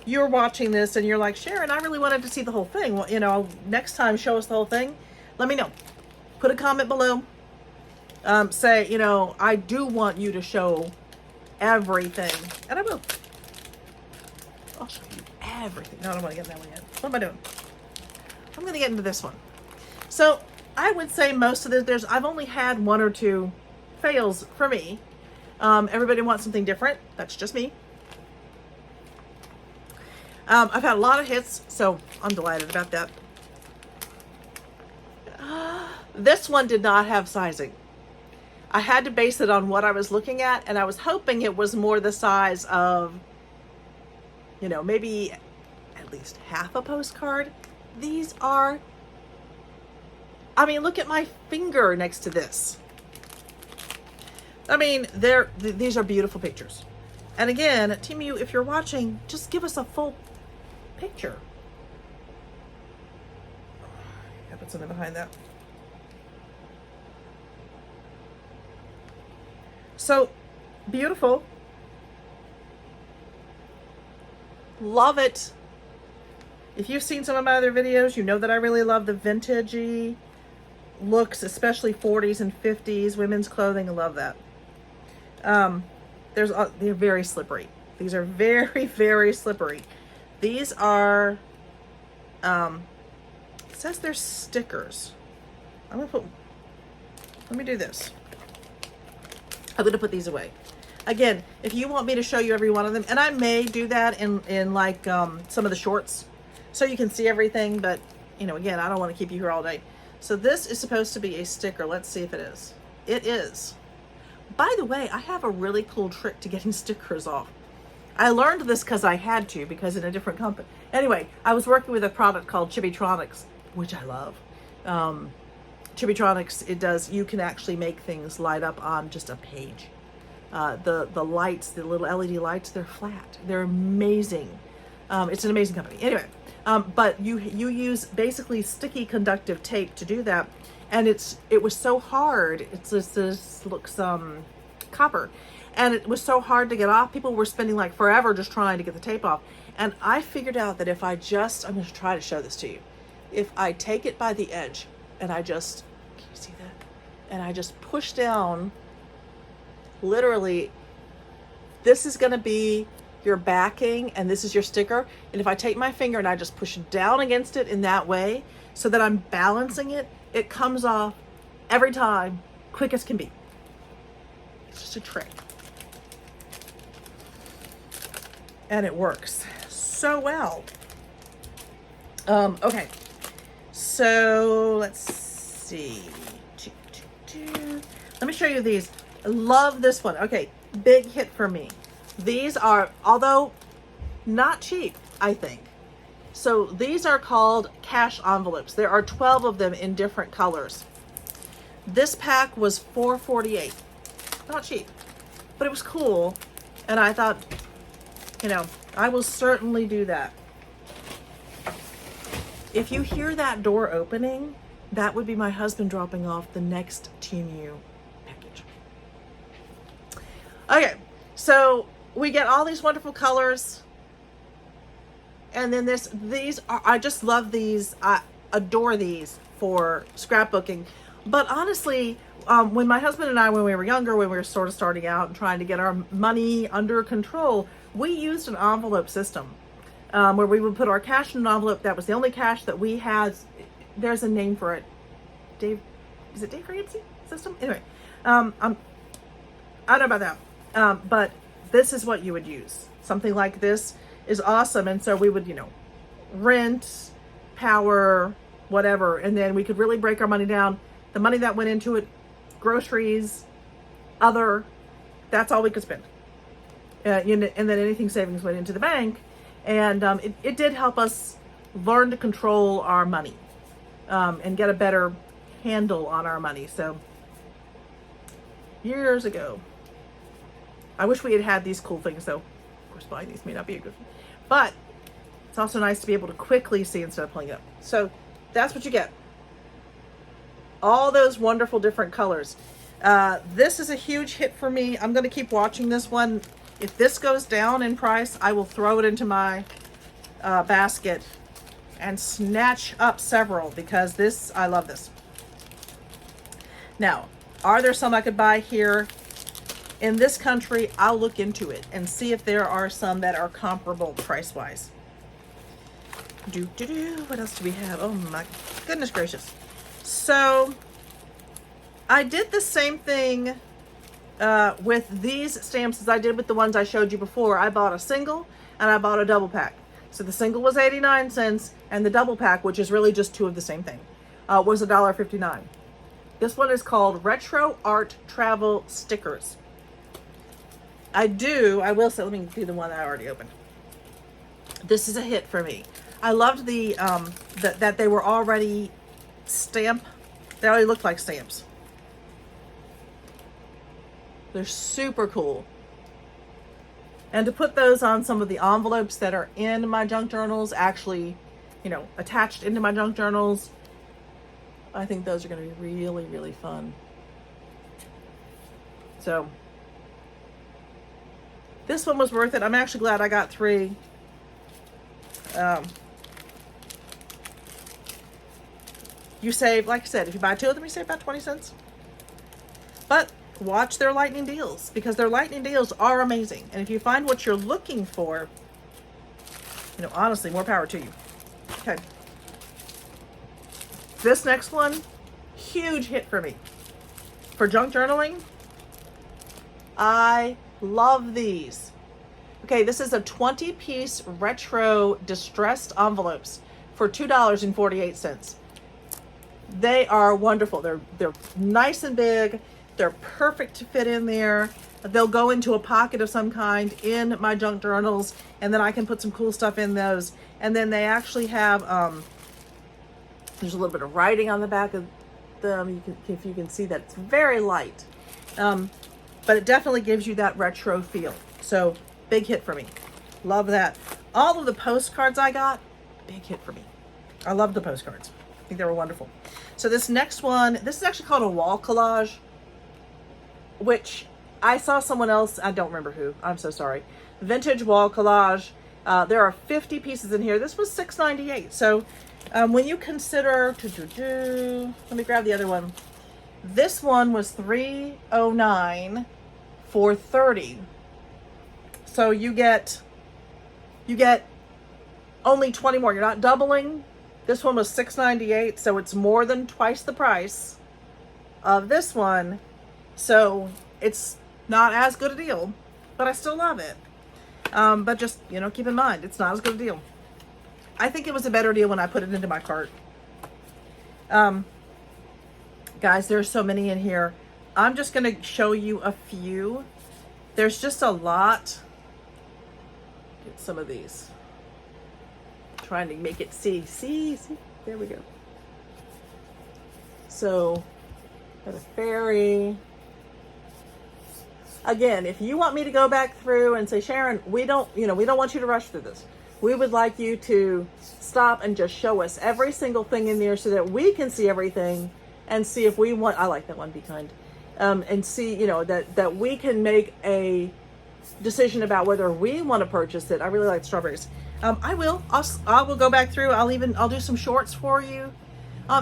you're watching this and you're like, Sharon, I really wanted to see the whole thing. Well, you know, next time show us the whole thing. Let me know. Put a comment below. Say, you know, I do want you to show everything. And I will. I'll show you everything. No, I don't want to get in that one yet. What am I doing? I'm going to get into this one. So I would say most of this, I've only had one or two fails for me. Everybody wants something different. That's just me. I've had a lot of hits, so I'm delighted about that. This one did not have sizing. I had to base it on what I was looking at, and I was hoping it was more the size of, you know, maybe at least half a postcard. These are, I mean, look at my finger next to this. I mean, these are beautiful pictures. And again, Temu, if you're watching, just give us a full picture. I put something behind that. So beautiful. Love it. If you've seen some of my other videos, you know that I really love the vintagey looks, especially 40s and 50s women's clothing. I love that. They're very slippery. These are very, very slippery. These are, it says they're stickers. Let me do this. I'm going to put these away. Again, if you want me to show you every one of them, and I may do that in like some of the shorts so you can see everything, but you know, again, I don't want to keep you here all day. So this is supposed to be a sticker. Let's see if it is. It is. By the way, I have a really cool trick to getting stickers off. I learned this because I had to, because in a different company. Anyway, I was working with a product called Chibitronics, which I love. Chibitronics, you can actually make things light up on just a page. The lights, the little LED lights, they're flat. They're amazing. It's an amazing company. Anyway, but you use basically sticky conductive tape to do that. And it was so hard. This looks copper. And it was so hard to get off. People were spending like forever just trying to get the tape off. And I figured out that if I'm going to try to show this to you. If I take it by the edge and can you see that? And I just push down, literally, this is going to be your backing and this is your sticker. And if I take my finger and I just push down against it in that way so that I'm balancing it, it comes off every time, quick as can be. It's just a trick. And it works so well. Okay, so let's see. Let me show you these. I love this one. Okay, big hit for me. These are, although not cheap, I think. So these are called cash envelopes. There are 12 of them in different colors. This pack was $4.48. Not cheap, but it was cool. And I thought, you know, I will certainly do that. If you hear that door opening, that would be my husband dropping off the next Temu package. Okay, so we get all these wonderful colors. And then these are, I just love these. I adore these for scrapbooking. But honestly, when my husband and I, when we were younger, when we were sort of starting out and trying to get our money under control, we used an envelope system where we would put our cash in an envelope. That was the only cash that we had. There's a name for it. Is it Dave Ramsey system? Anyway, I don't know about that. But this is what you would use. Something like this is awesome. And so we would, you know, rent, power, whatever. And then we could really break our money down. The money that went into it, groceries, that's all we could spend. And then anything savings went into the bank. And it did help us learn to control our money and get a better handle on our money. So years ago, I wish we had had these cool things though. Of course, buying these may not be a good thing, but it's also nice to be able to quickly see instead of pulling it up. So that's what you get. All those wonderful different colors. This is a huge hit for me. I'm going to keep watching this one. If this goes down in price, I will throw it into my basket and snatch up several because I love this. Now, are there some I could buy here in this country? I'll look into it and see if there are some that are comparable price-wise. What else do we have? Oh my goodness gracious. So I did the same thing with these stamps as I did with the ones I showed you before. I bought a single and I bought a double pack. So the single was 89 cents, and the double pack, which is really just two of the same thing, was $1.59. This one is called Retro Art Travel Stickers. I will say, let me do the one that I already opened. This is a hit for me. I loved that they were already they already looked like stamps. They're super cool. And to put those on some of the envelopes that are in my junk journals, actually, attached into my junk journals, I think those are going to be really, really fun. So this one was worth it. I'm actually glad I got 3. You save, like I said, if you buy 2 of them, you save about 20 cents. But watch their lightning deals, because their lightning deals are amazing. And if you find what you're looking for, honestly, more power to you. Okay. This next one, huge hit for me. For junk journaling, I love these. Okay, this is a 20-piece retro distressed envelopes for $2.48. They are wonderful. They're nice and big. They're perfect to fit in there. They'll go into a pocket of some kind in my junk journals, and then I can put some cool stuff in those. And then they actually have there's a little bit of writing on the back of them. If you can see that, it's very light, but it definitely gives you that retro feel. So big hit for me. Love that. All of the postcards I got, big hit for me. I love the postcards. I think they were wonderful. So this next one, this is actually called a wall collage, which I saw someone else, I don't remember who, I'm so sorry. Vintage wall collage. There are 50 pieces in here. This was $6.98. So when you consider, let me grab the other one. This one was $3.09 for 30. So you get only 20 more. You're not doubling. This one was $6.98, so it's more than twice the price of this one. So it's not as good a deal, but I still love it. But just, keep in mind, it's not as good a deal. I think it was a better deal when I put it into my cart. Guys, there's so many in here. I'm just going to show you a few. There's just a lot. Get some of these. Trying to make it see. There we go. So, got a fairy. Again, if you want me to go back through and say, Sharon, we don't want you to rush through this. We would like you to stop and just show us every single thing in there so that we can see everything and see if we want, I like that one, be kind, and see, that we can make a decision about whether we want to purchase it. I really like strawberries. I will go back through. I'll do some shorts for you.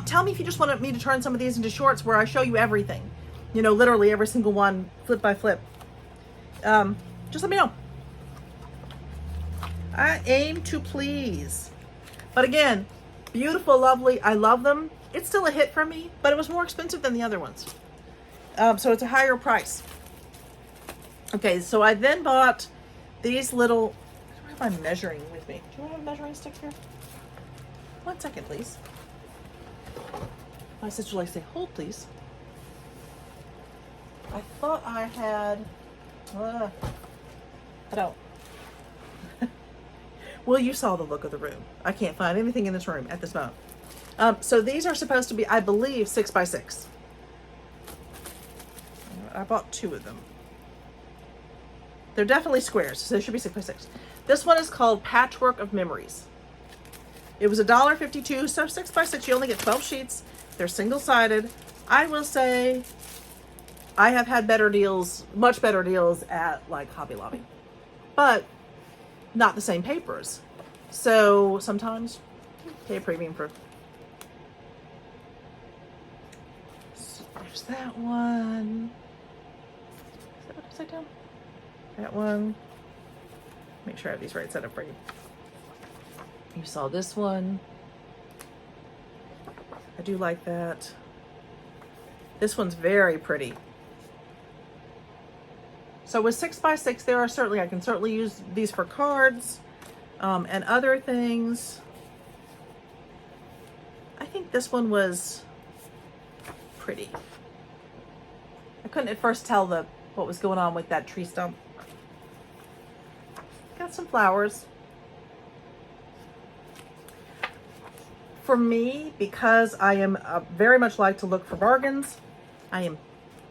Tell me if you just want me to turn some of these into shorts where I show you everything, literally every single one, flip by flip. Just let me know. I aim to please. But again, beautiful, lovely. I love them. It's still a hit for me, but it was more expensive than the other ones. So it's a higher price. Okay, so I then bought these little, I don't have my measuring with me. Do you have a measuring stick here? 1 second, please. My sister likes to say, hold, please. I thought I had, I don't. Well, you saw the look of the room. I can't find anything in this room at this moment. So these are supposed to be, I believe, 6 by 6. I bought 2 of them. They're definitely squares, so they should be 6 by 6. This one is called Patchwork of Memories. It was $1.52, so 6 by 6. You only get 12 sheets. They're single-sided. I will say I have had better deals, much better deals at like Hobby Lobby, but not the same papers. So sometimes pay a premium for. So there's that one. Is that upside down? That one. Make sure I have these right set up for you. You saw this one. I do like that. This one's very pretty. So with 6 by 6, I can certainly use these for cards. And other things, I think this one was pretty. I couldn't at first tell what was going on with that tree stump. Got some flowers. For me, because I am very much like to look for bargains, I am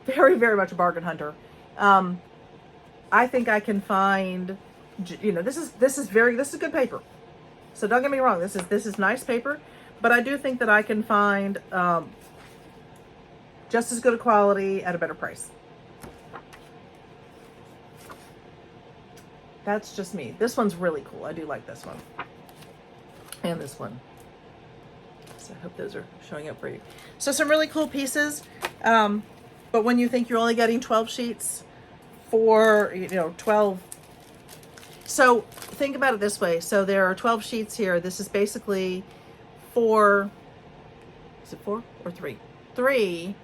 very, very much a bargain hunter. I think I can find, you know, this is good paper. So don't get me wrong, this is nice paper, but I do think that I can find just as good a quality at a better price. That's just me. This one's really cool. I do like this one. And this one. So I hope those are showing up for you. So some really cool pieces. But when you think you're only getting 12 sheets for, 12. So think about it this way. So there are 12 sheets here. This is basically is it 4 or 3? 3.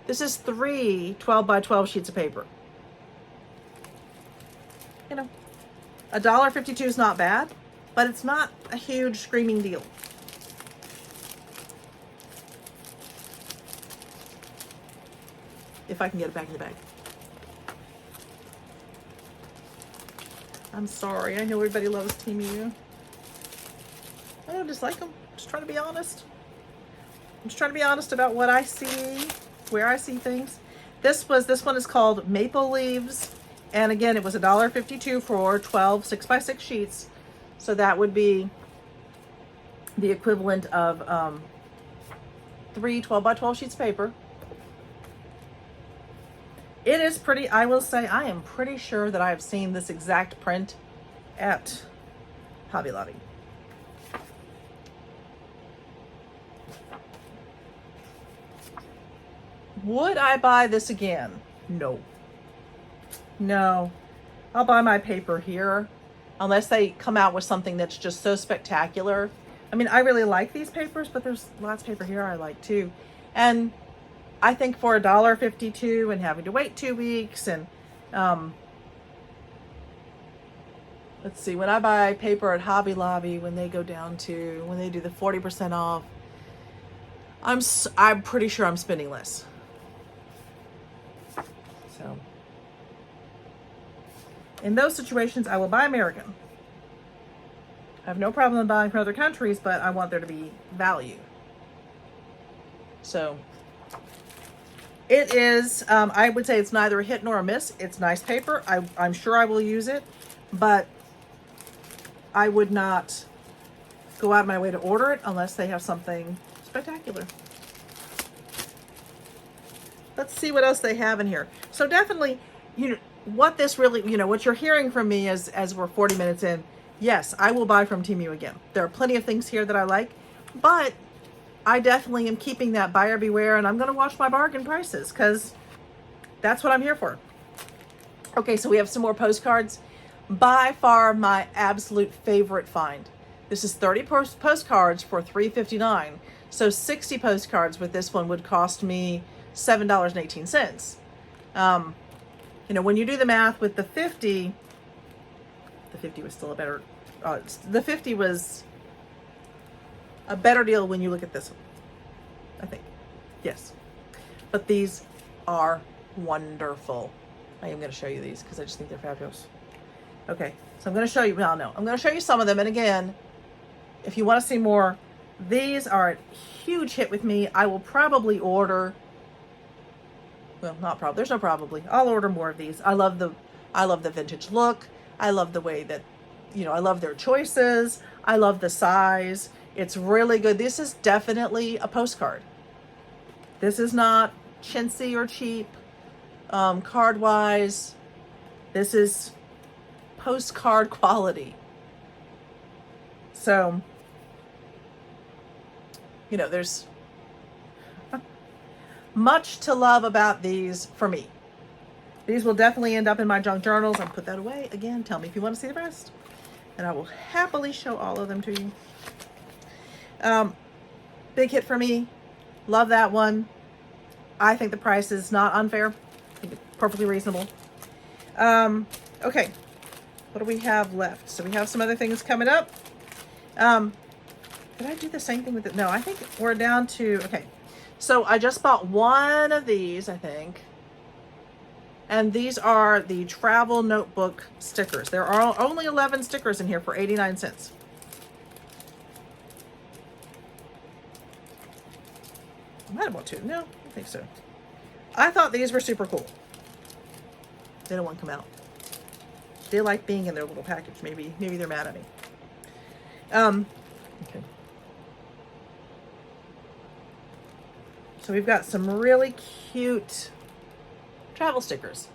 This is 3 12 by 12 sheets of paper. You know, $1.52 is not bad, but it's not a huge screaming deal. If I can get it back in the bag. I'm sorry. I know everybody loves Temu. I don't dislike them. Just trying to be honest. I'm just trying to be honest about what I see, where I see things. This one is called Maple Leaves. And again, it was $1.52 for 12 6x6 sheets. So that would be the equivalent of 3 12 by 12 sheets of paper. It is pretty. I will say I am pretty sure that I have seen this exact print at Hobby Lobby. Would I buy this again? No. No. I'll buy my paper here unless they come out with something that's just so spectacular. I mean, I really like these papers, but there's lots of paper here I like too. And I think for $1.52 and having to wait 2 weeks and let's see, when I buy paper at Hobby Lobby, when they do the 40% off, I'm pretty sure I'm spending less. So in those situations, I will buy American. I have no problem buying from other countries, but I want there to be value. So it is, I would say it's neither a hit nor a miss. It's nice paper. I'm sure I will use it, but I would not go out of my way to order it unless they have something spectacular. Let's see what else they have in here. So definitely, what this really, what you're hearing from me as we're 40 minutes in, yes, I will buy from Temu again. There are plenty of things here that I like, but I definitely am keeping that buyer beware, and I'm going to watch my bargain prices because that's what I'm here for. Okay, so we have some more postcards. By far my absolute favorite find. This is 30 postcards for $3.59. So 60 postcards with this one would cost me $7.18. When you do the math with the 50 was still a better, the 50 was a better deal when you look at this one, I think. Yes. But these are wonderful. I am going to show you these because I just think they're fabulous. Okay, so I'm going to show you, I'm going to show you some of them. And again, if you want to see more, these are a huge hit with me. I will probably order, well, not probably, there's no probably. I'll order more of these. I love the vintage look. I love the way that, I love their choices. I love the size. It's really good. This is definitely a postcard. This is not chintzy or cheap, card-wise. This is postcard quality. So, there's much to love about these for me. These will definitely end up in my junk journals. I'll put that away. Again, tell me if you want to see the rest, and I will happily show all of them to you. Big hit for me. Love that one. I think the price is not unfair. I think it's perfectly reasonable. Okay. What do we have left? So we have some other things coming up. Did I do the same thing with it? No, I think we're down to, okay. So I just bought one of these, I think. And these are the travel notebook stickers. There are only 11 stickers in here for 89 cents. I might have bought two. No, I don't think so. I thought these were super cool. They don't want to come out. They like being in their little package. Maybe they're mad at me. Okay. So we've got some really cute travel stickers.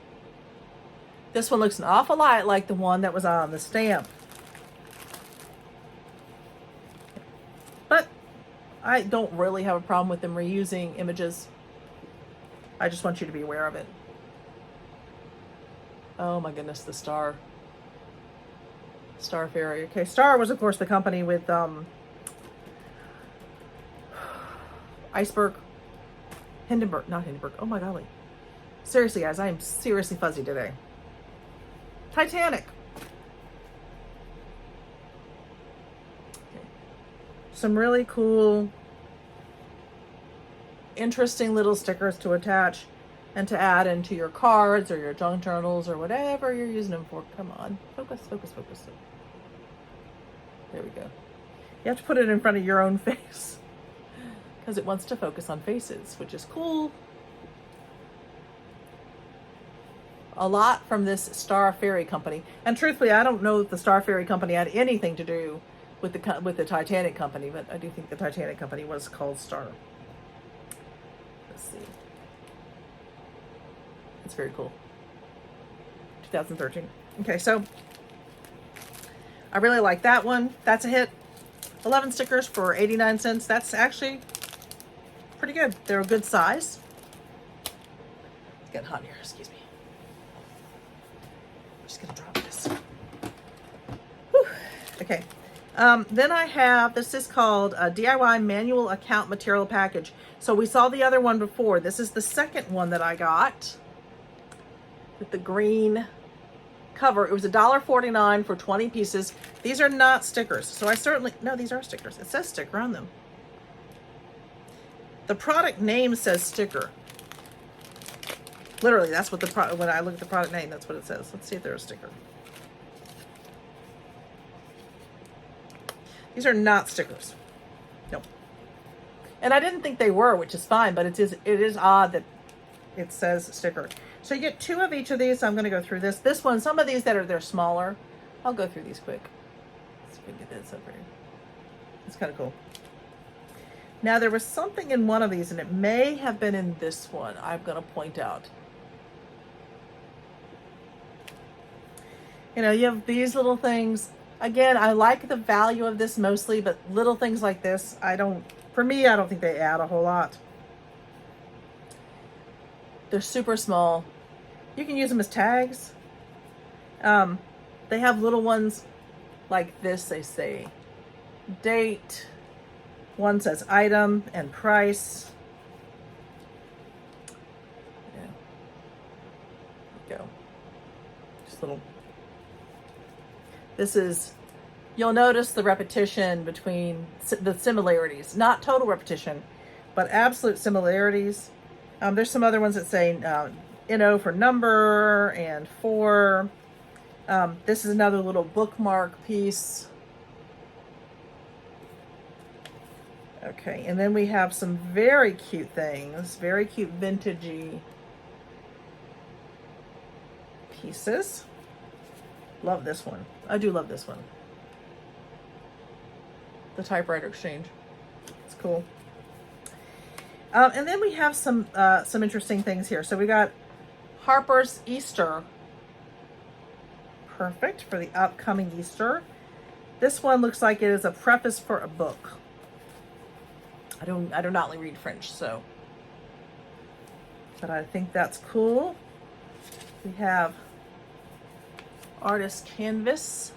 This one looks an awful lot like the one that was on the stamp. But I don't really have a problem with them reusing images. I just want you to be aware of it. Oh my goodness, the Star Fairy. Okay, Star was of course the company with Iceberg, Hindenburg, not Hindenburg. Oh my golly. Seriously, guys, I am seriously fuzzy today. Titanic. Okay. Some really cool, interesting little stickers to attach and to add into your cards or your junk journals or whatever you're using them for. Come on, focus, focus, focus. There we go. You have to put it in front of your own face because it wants to focus on faces, which is cool. A lot from this Star Fairy company. And truthfully, I don't know if the Star Fairy company had anything to do with the Titanic company, but I do think the Titanic company was called Star. Let's see. It's very cool. 2013. Okay, so I really like that one. That's a hit. 11 stickers for 89 cents. That's actually pretty good. They're a good size. It's getting hot in here, excuse me. I'm just gonna drop this. Whew. Okay. Then I have, this is called a DIY Manual Account Material Package. So we saw the other one before. This is the second one that I got with the green cover. It was $1.49 for 20 pieces. These are not stickers. So I certainly, no, these are stickers. It says sticker on them. The product name says sticker. Literally, that's what when I look at the product name, that's what it says. Let's see if they're a sticker. These are not stickers. No. And I didn't think they were, which is fine, but it is odd that it says sticker. So you get 2 of each of these. So I'm going to go through this. This one, some of these they're smaller. I'll go through these quick. Let's see if we can get this over here. It's kind of cool. Now there was something in one of these, and it may have been in this one. I'm going to point out. You know, you have these little things. Again, I like the value of this mostly, but little things like this, for me, I don't think they add a whole lot. They're super small. You can use them as tags. They have little ones like this, they say. Date. One says item and price. Yeah. There you go. Just little. This is, you'll notice the repetition between the similarities. Not total repetition, but absolute similarities. There's some other ones that say NO for number and for. This is another little bookmark piece. Okay, and then we have some very cute things, very cute vintagey pieces. Love this one. I do love this one. The typewriter exchange. It's cool. And then we have some interesting things here. So we got Harper's Easter. Perfect for the upcoming Easter. This one looks like it is a preface for a book. I do not read French, so. But I think that's cool. We have Artist Canvas.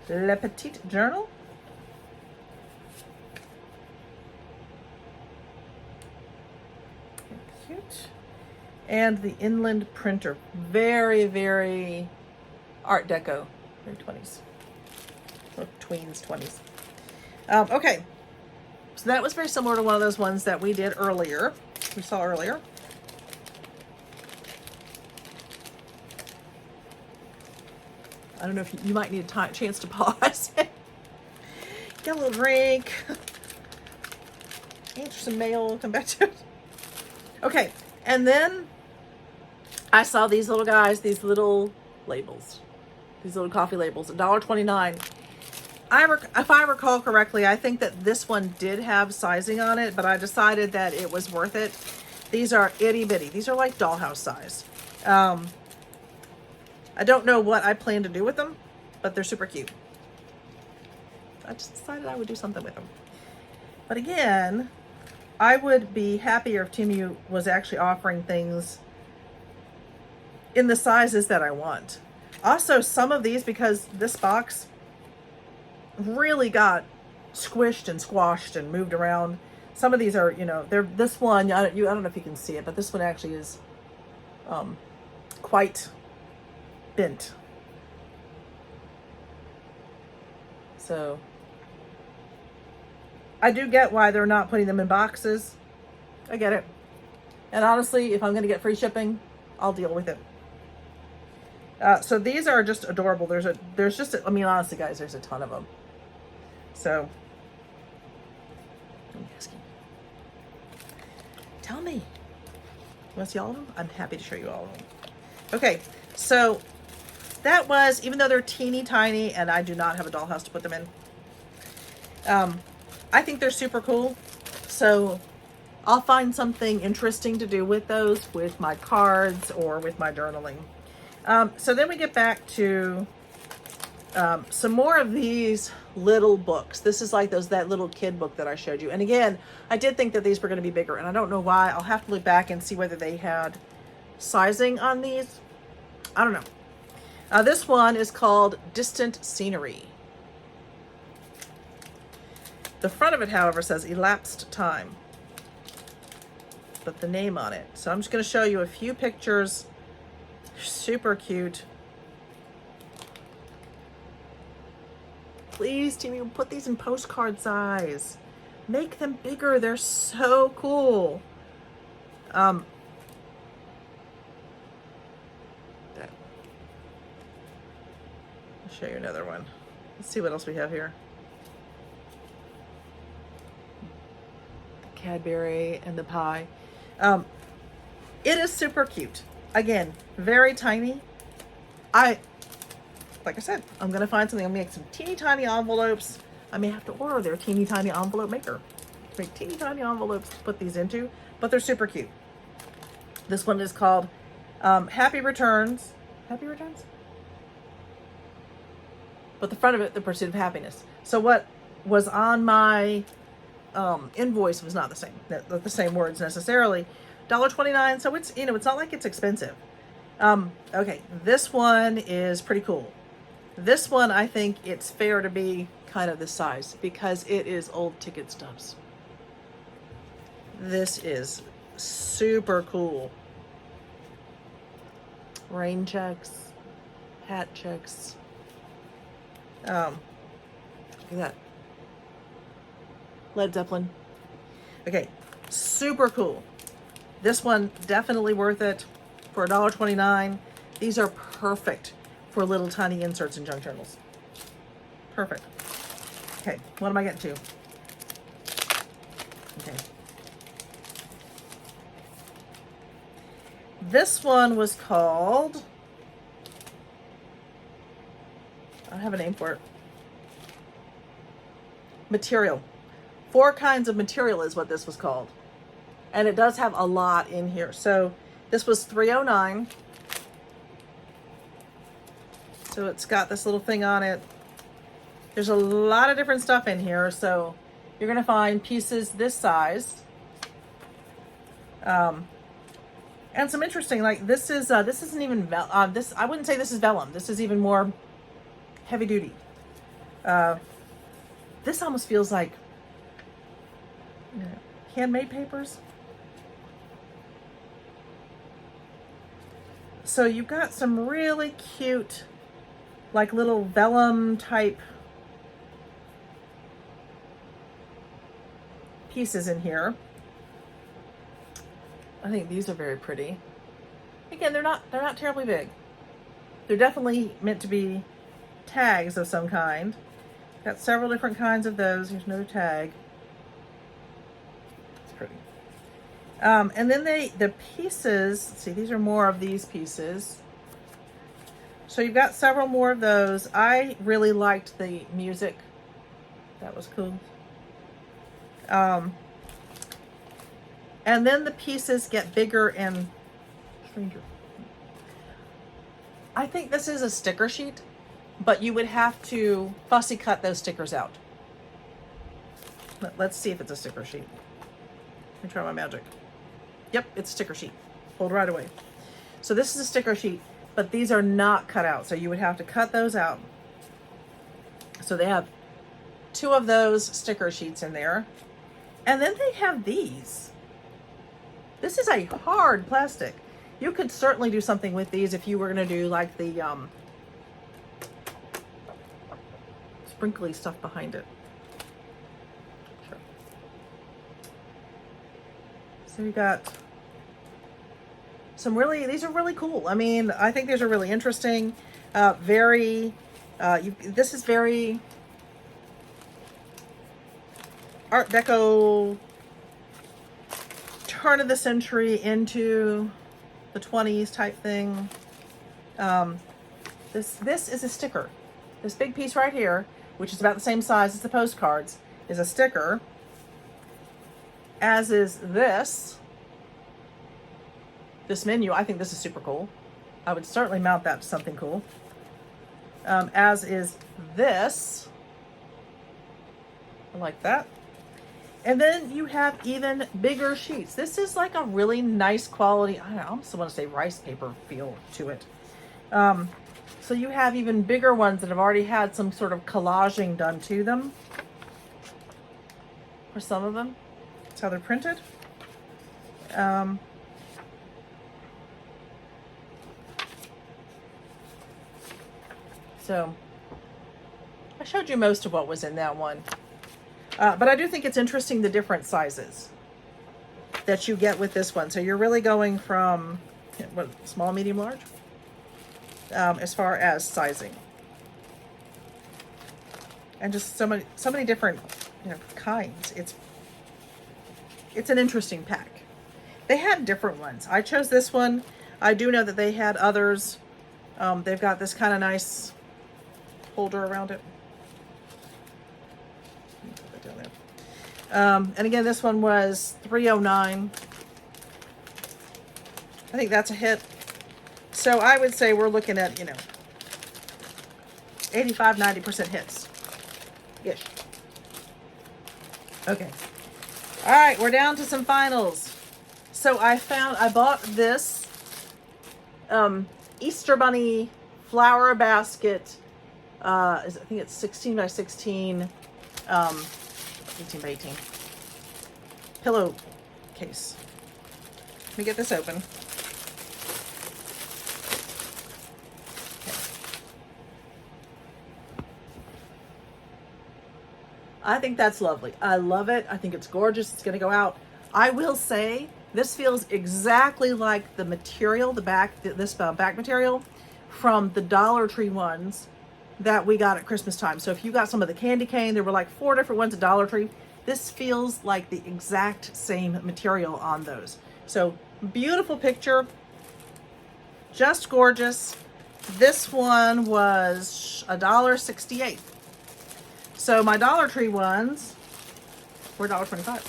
Le Petit Journal. Cute. And the inland printer. Very, very Art Deco. Very 20s. Or tweens, 20s. Okay. So that was very similar to one of those ones that we did earlier. We saw earlier. I don't know if you might need a chance to pause. Get a little drink. Answer some mail. Come back to it. Okay. And then I saw these little guys, these little labels. These little coffee labels, $1.29. If I recall correctly, I think that this one did have sizing on it, but I decided that it was worth it. These are itty bitty. These are like dollhouse size. I don't know what I plan to do with them, but they're super cute. I just decided I would do something with them. But again, I would be happier if Temu was actually offering things in the sizes that I want. Also, some of these, because this box really got squished and squashed and moved around. Some of these are, this one, I don't know if you can see it, but this one actually is quite bent. So I do get why they're not putting them in boxes. I get it. And honestly, if I'm going to get free shipping, I'll deal with it. So these are just adorable. I mean, honestly, guys, there's a ton of them. So, let me ask you. Tell me. You want to see all of them? I'm happy to show you all of them. Okay, so that was, even though they're teeny tiny and I do not have a dollhouse to put them in, I think they're super cool. So I'll find something interesting to do with those, with my cards or with my journaling. So then we get back to some more of these little books. This is like that little kid book that I showed you. And again, I did think that these were going to be bigger, and I don't know why. I'll have to look back and see whether they had sizing on these. I don't know. This one is called Distant Scenery. The front of it, however, says elapsed time, but the name on it. So I'm just going to show you a few pictures. Super cute. Please, Temu, put these in postcard size. Make them bigger. They're so cool. I'll show you another one. Let's see what else we have here. The Cadbury and the pie. It is super cute. Again, very tiny. Like I said, I'm going to find something. I'm going to make some teeny tiny envelopes. I may have to order their teeny tiny envelope maker to make teeny tiny envelopes to put these into, but they're super cute. This one is called Happy Returns. Happy Returns? But the front of it, The Pursuit of Happiness. So what was on my invoice was not the same. Not the same words necessarily. $1.29. So it's, it's not like it's expensive. Okay, this one is pretty cool. This one, I think it's fair to be kind of this size because it is old ticket stubs. This is super cool. Rain checks, hat checks. Look at that. Led Zeppelin. Okay, super cool. This one, definitely worth it for $1.29. These are perfect for little tiny inserts in junk journals. Perfect. Okay, what am I getting to? Okay. This one was called, I don't have a name for it. Material. 4 kinds of material is what this was called. And it does have a lot in here. So this was $3.09. So it's got this little thing on it. There's a lot of different stuff in here. So you're going to find pieces this size. And some interesting, like this isn't even, I wouldn't say this is vellum. This is even more heavy duty. This almost feels like handmade papers. So you've got some really cute, like little vellum type pieces in here. I think these are very pretty. Again, they're not terribly big. They're definitely meant to be tags of some kind. Got several different kinds of those. Here's another tag. It's pretty. And then the pieces, let's see, these are more of these pieces. So you've got several more of those. I really liked the music. That was cool. And then the pieces get bigger and stranger. I think this is a sticker sheet, but you would have to fussy cut those stickers out. Let's see if it's a sticker sheet. Let me try my magic. Yep, it's a sticker sheet. Pulled right away. So this is a sticker sheet, but these are not cut out. So you would have to cut those out. So they have 2 of those sticker sheets in there. And then they have these. This is a hard plastic. You could certainly do something with these if you were going to do like the sprinkly stuff behind it. Sure. So you got some these are really cool. I mean, I think these are really interesting. This is very Art Deco, turn of the century into the 20s type thing. This is a sticker. This big piece right here, which is about the same size as the postcards, is a sticker, as is this menu. I think this is super cool. I would certainly mount that to something cool. As is this. I like that. And then you have even bigger sheets. This is like a really nice quality, I almost want to say rice paper feel to it. So you have even bigger ones that have already had some sort of collaging done to them. For some of them. That's how they're printed. So I showed you most of what was in that one. But I do think it's interesting the different sizes that you get with this one. So you're really going from what, small, medium, large, as far as sizing, and just so many different kinds. It's an interesting pack. They had different ones. I chose this one. I do know that they had others. They've got this kind of nice holder around it. And again, this one was $3.09. I think that's a hit. So I would say we're looking at, 85-90% hits. Ish. Okay. All right, we're down to some finals. So I bought this Easter Bunny flower basket. I think it's 16 by 16. 18 by 18 pillow case. Let me get this open. Okay. I think that's lovely. I love it. I think it's gorgeous. It's going to go out. I will say this feels exactly like the material, this back material from the Dollar Tree ones that we got at Christmas time. So if you got some of the candy cane, there were like 4 different ones at Dollar Tree. This feels like the exact same material on those. So beautiful picture, just gorgeous. This one was $1.68. So my Dollar Tree ones were $1.25.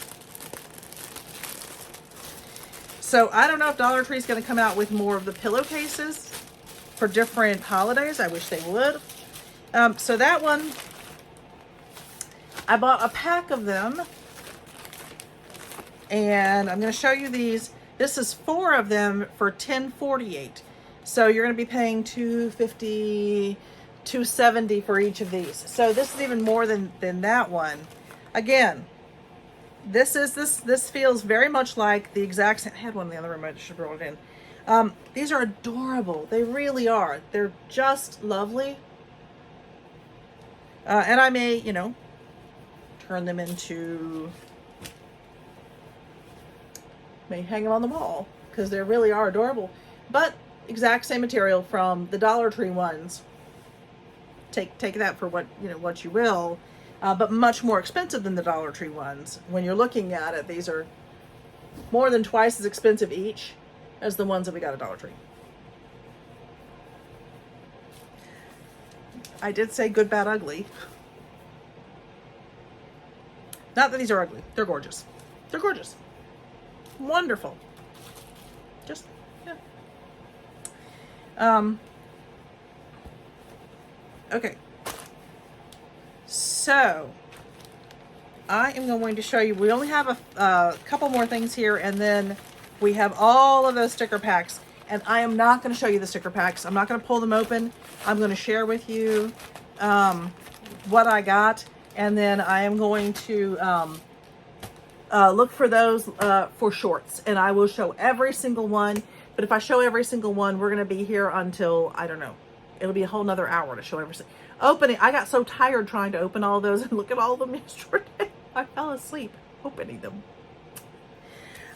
So I don't know if Dollar Tree is going to come out with more of the pillowcases for different holidays. I wish they would. So that one, I bought a pack of them, and I'm going to show you these. This is 4 of them for $10.48. So you're going to be paying $2.50, $2.70 for each of these. So this is even more than that one. Again, this feels very much like the exact same. I had one in the other room. I should roll it in. These are adorable. They really are. They're just lovely. And I may, you know, turn them into, may hang them on the wall because they really are adorable. But exact same material from the Dollar Tree ones. Take that for what, you know, what you will. But much more expensive than the Dollar Tree ones. When you're looking at it, these are more than twice as expensive each as the ones that we got at Dollar Tree. I did say good, bad, ugly. Not that these are ugly. They're gorgeous. They're gorgeous. Wonderful. Just, yeah. Okay. So, I am going to show you, we only have a couple more things here, and then we have all of those sticker packs. And I am not going to show you the sticker packs. I'm not going to pull them open. I'm going to share with you what I got. And then I am going to look for those for shorts. And I will show every single one. But if I show every single one, we're going to be here until, I don't know, it'll be a whole nother hour to show every single. Opening, I got so tired trying to open all those and look at all of them yesterday. I fell asleep opening them.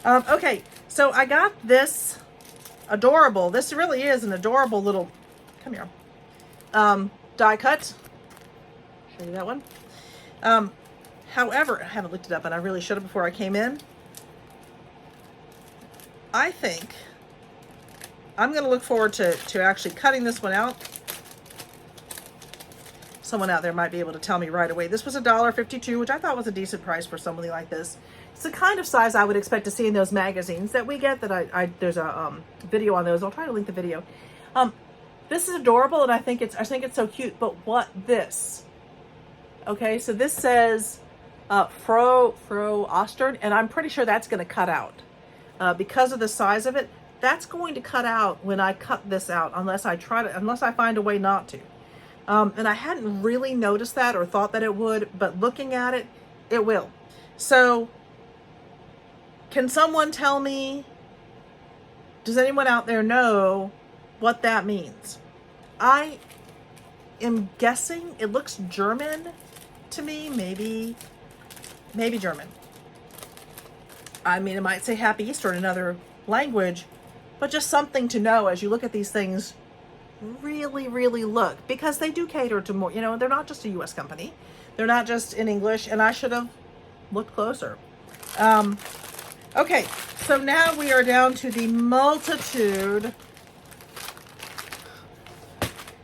Okay, so I got this adorable, this really is an adorable little, come here, die cut. Show you that one. However, I haven't looked it up and I really should have before I came in. I think I'm going to look forward to actually cutting this one out. Someone out there might be able to tell me right away. This was $1.52, which I thought was a decent price for something like this. It's the kind of size I would expect to see in those magazines that we get. That there's a video on those. I'll try to link the video. This is adorable, and I think it's so cute. But what this? Okay, so this says Fro Ostern, and I'm pretty sure that's going to cut out because of the size of it. That's going to cut out when I cut this out, unless I find a way not to. And I hadn't really noticed that or thought that it would, but looking at it, it will. So, can someone tell me, does anyone out there know what that means? I am guessing it looks German to me, maybe German. I mean, it might say Happy Easter in another language, but just something to know as you look at these things. Really, really look, because they do cater to more, you know, they're not just a US company. They're not just in English, and I should have looked closer. Okay, so now we are down to the multitude.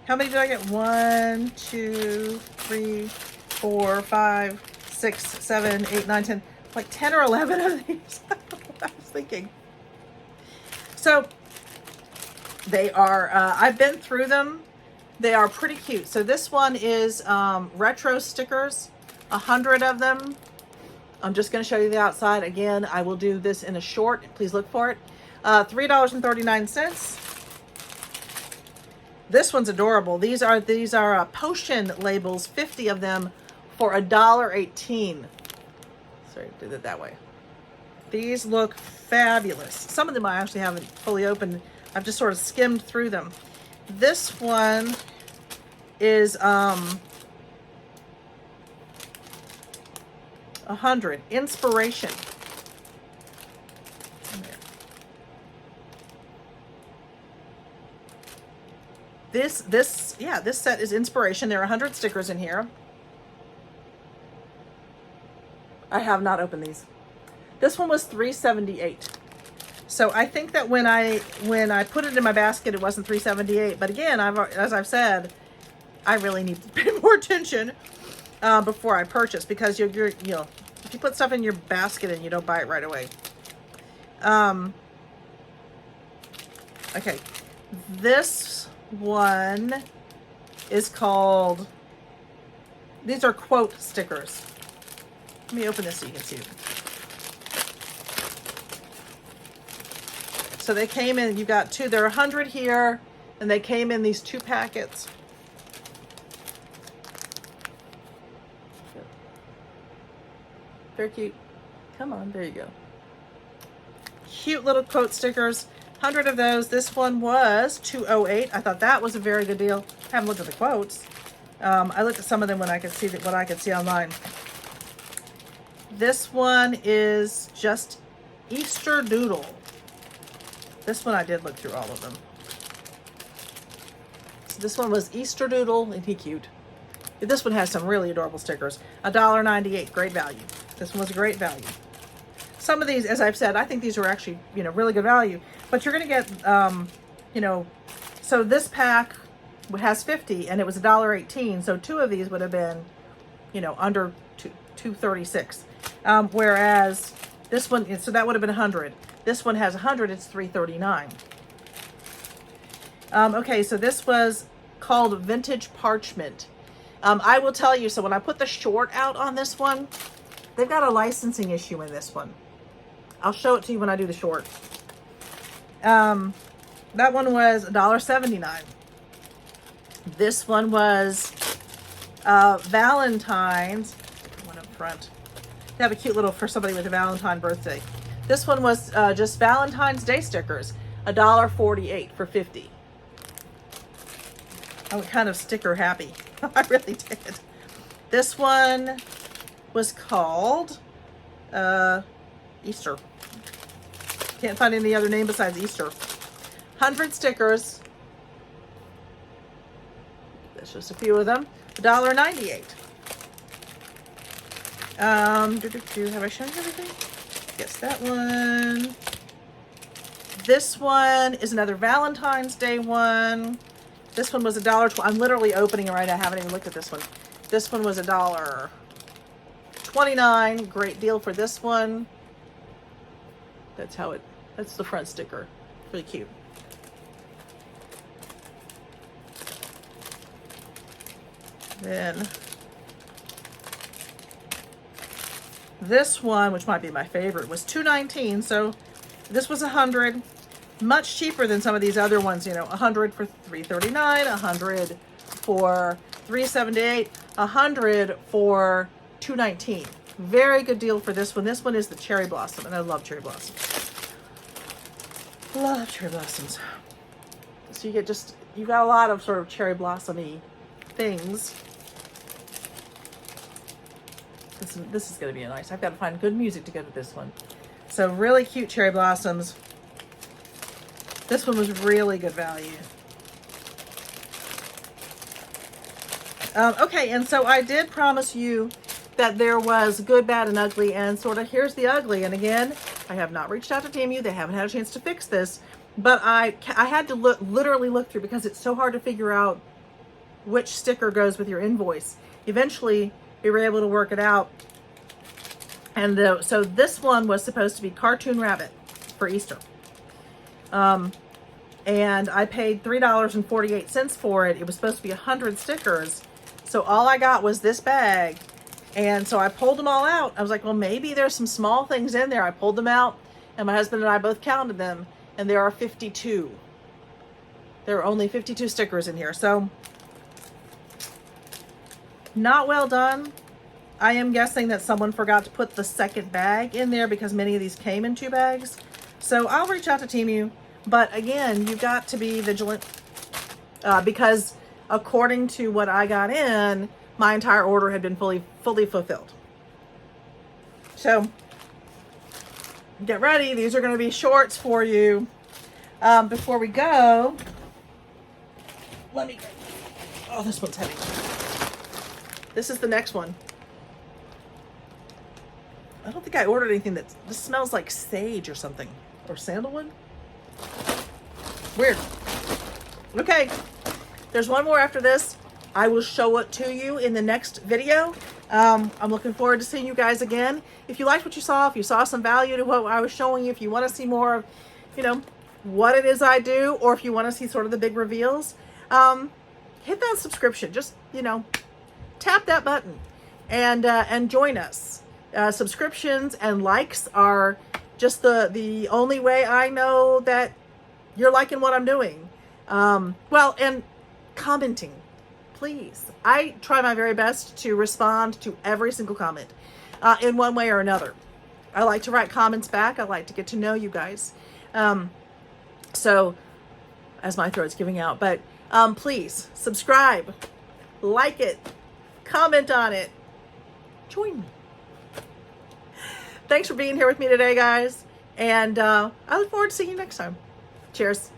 How many did I get? 1, 2, 3, 4, 5, 6, 7, 8, 9, 10, like 10 or 11 of these. I don't know what I was thinking. So, they are, I've been through them. They are pretty cute. So this one is retro stickers, 100 of them. I'm just going to show you the outside. Again, I will do this in a short. Please look for it. $3.39. This one's adorable. These are potion labels, 50 of them for $1.18. Sorry, did it that way. These look fabulous. Some of them I actually haven't fully opened. I've just sort of skimmed through them. This one is 100. Inspiration. This set is inspiration. There are 100 stickers in here. I have not opened these. This one was $3.78. So I think that when I put it in my basket, it wasn't $3.78. But again, as I've said, I really need to pay more attention before I purchase, because you're if you put stuff in your basket and you don't buy it right away. Okay, this one is called. These are quote stickers. Let me open this so you can see it. So they came in, you got two, there are 100 here, and they came in these 2 packets. Very cute. Come on, there you go. Cute little quote stickers. 100 of those. This one was $208. I thought that was a very good deal. I haven't looked at the quotes. I looked at some of them when I could see what I could see online. This one is just Easter Doodle. This one I did look through all of them. So this one was Easter Doodle, and he cute. This one has some really adorable stickers. $1.98, great value. This one was a great value. Some of these, as I've said, I think these are actually, really good value. But you're going to get, so this pack has 50, and it was $1.18. So 2 of these would have been, under $2.36. Whereas this one, so that would have been 100. This one has 100, it's $3.39. Okay, so this was called Vintage Parchment. I will tell you, so when I put the short out on this one, they've got a licensing issue in this one. I'll show it to you when I do the short. That one was $1.79. This one was Valentine's. One up front. They have a cute little for somebody with a Valentine birthday. This one was just Valentine's Day stickers. $1.48 for 50. I'm kind of sticker happy. I really did. This one was called Easter. Can't find any other name besides Easter. 100 stickers. There's just a few of them. $1.98. Have I shown you everything? Yes, that one. This one is another Valentine's Day one. This one was $1.20. I'm literally opening it right now. I haven't even looked at this one. This one was $1.29. Great deal for this one. That's the front sticker. Really cute. Then this one, which might be my favorite, was $2.19. So this was 100. Much cheaper than some of these other ones, 100 for $3.39, 100 for $3.78, 100 for $2.19. Very good deal for this one. This one is the cherry blossom, and I love cherry blossoms. Love cherry blossoms. So you've got a lot of sort of cherry blossomy things. This is going to be nice. I've got to find good music to go with this one. So really cute cherry blossoms. This one was really good value. Okay, and so I did promise you that there was good, bad, and ugly, and sort of here's the ugly. And again, I have not reached out to Temu. They haven't had a chance to fix this, but I had to literally look through because it's so hard to figure out which sticker goes with your invoice. Eventually, we were able to work it out. And so this one was supposed to be Cartoon Rabbit for Easter. And I paid $3.48 for it. It was supposed to be 100 stickers. So all I got was this bag. And so I pulled them all out. I was like, well, maybe there's some small things in there. I pulled them out, and my husband and I both counted them, and there are 52. There are only 52 stickers in here. So not well done. I am guessing that someone forgot to put the second bag in there because many of these came in 2 bags. So I'll reach out to Temu. But again, you've got to be vigilant because according to what I got in, my entire order had been fully fulfilled. So get ready. These are going to be shorts for you. Before we go, oh, this one's heavy. This is the next one. I don't think I ordered anything this smells like sage or something, or sandalwood. Weird. Okay, there's one more after this. I will show it to you in the next video. I'm looking forward to seeing you guys again. If you liked what you saw, if you saw some value to what I was showing you, if you want to see more of, what it is I do, or if you want to see sort of the big reveals, hit that subscription. Just, tap that button and join us. Subscriptions and likes are just the only way I know that you're liking what I'm doing. Well, and commenting, please. I try my very best to respond to every single comment in one way or another. I like to write comments back. I like to get to know you guys. So, as my throat's giving out, but please subscribe, like it, comment on it, join me. Thanks for being here with me today, guys. And I look forward to seeing you next time. Cheers.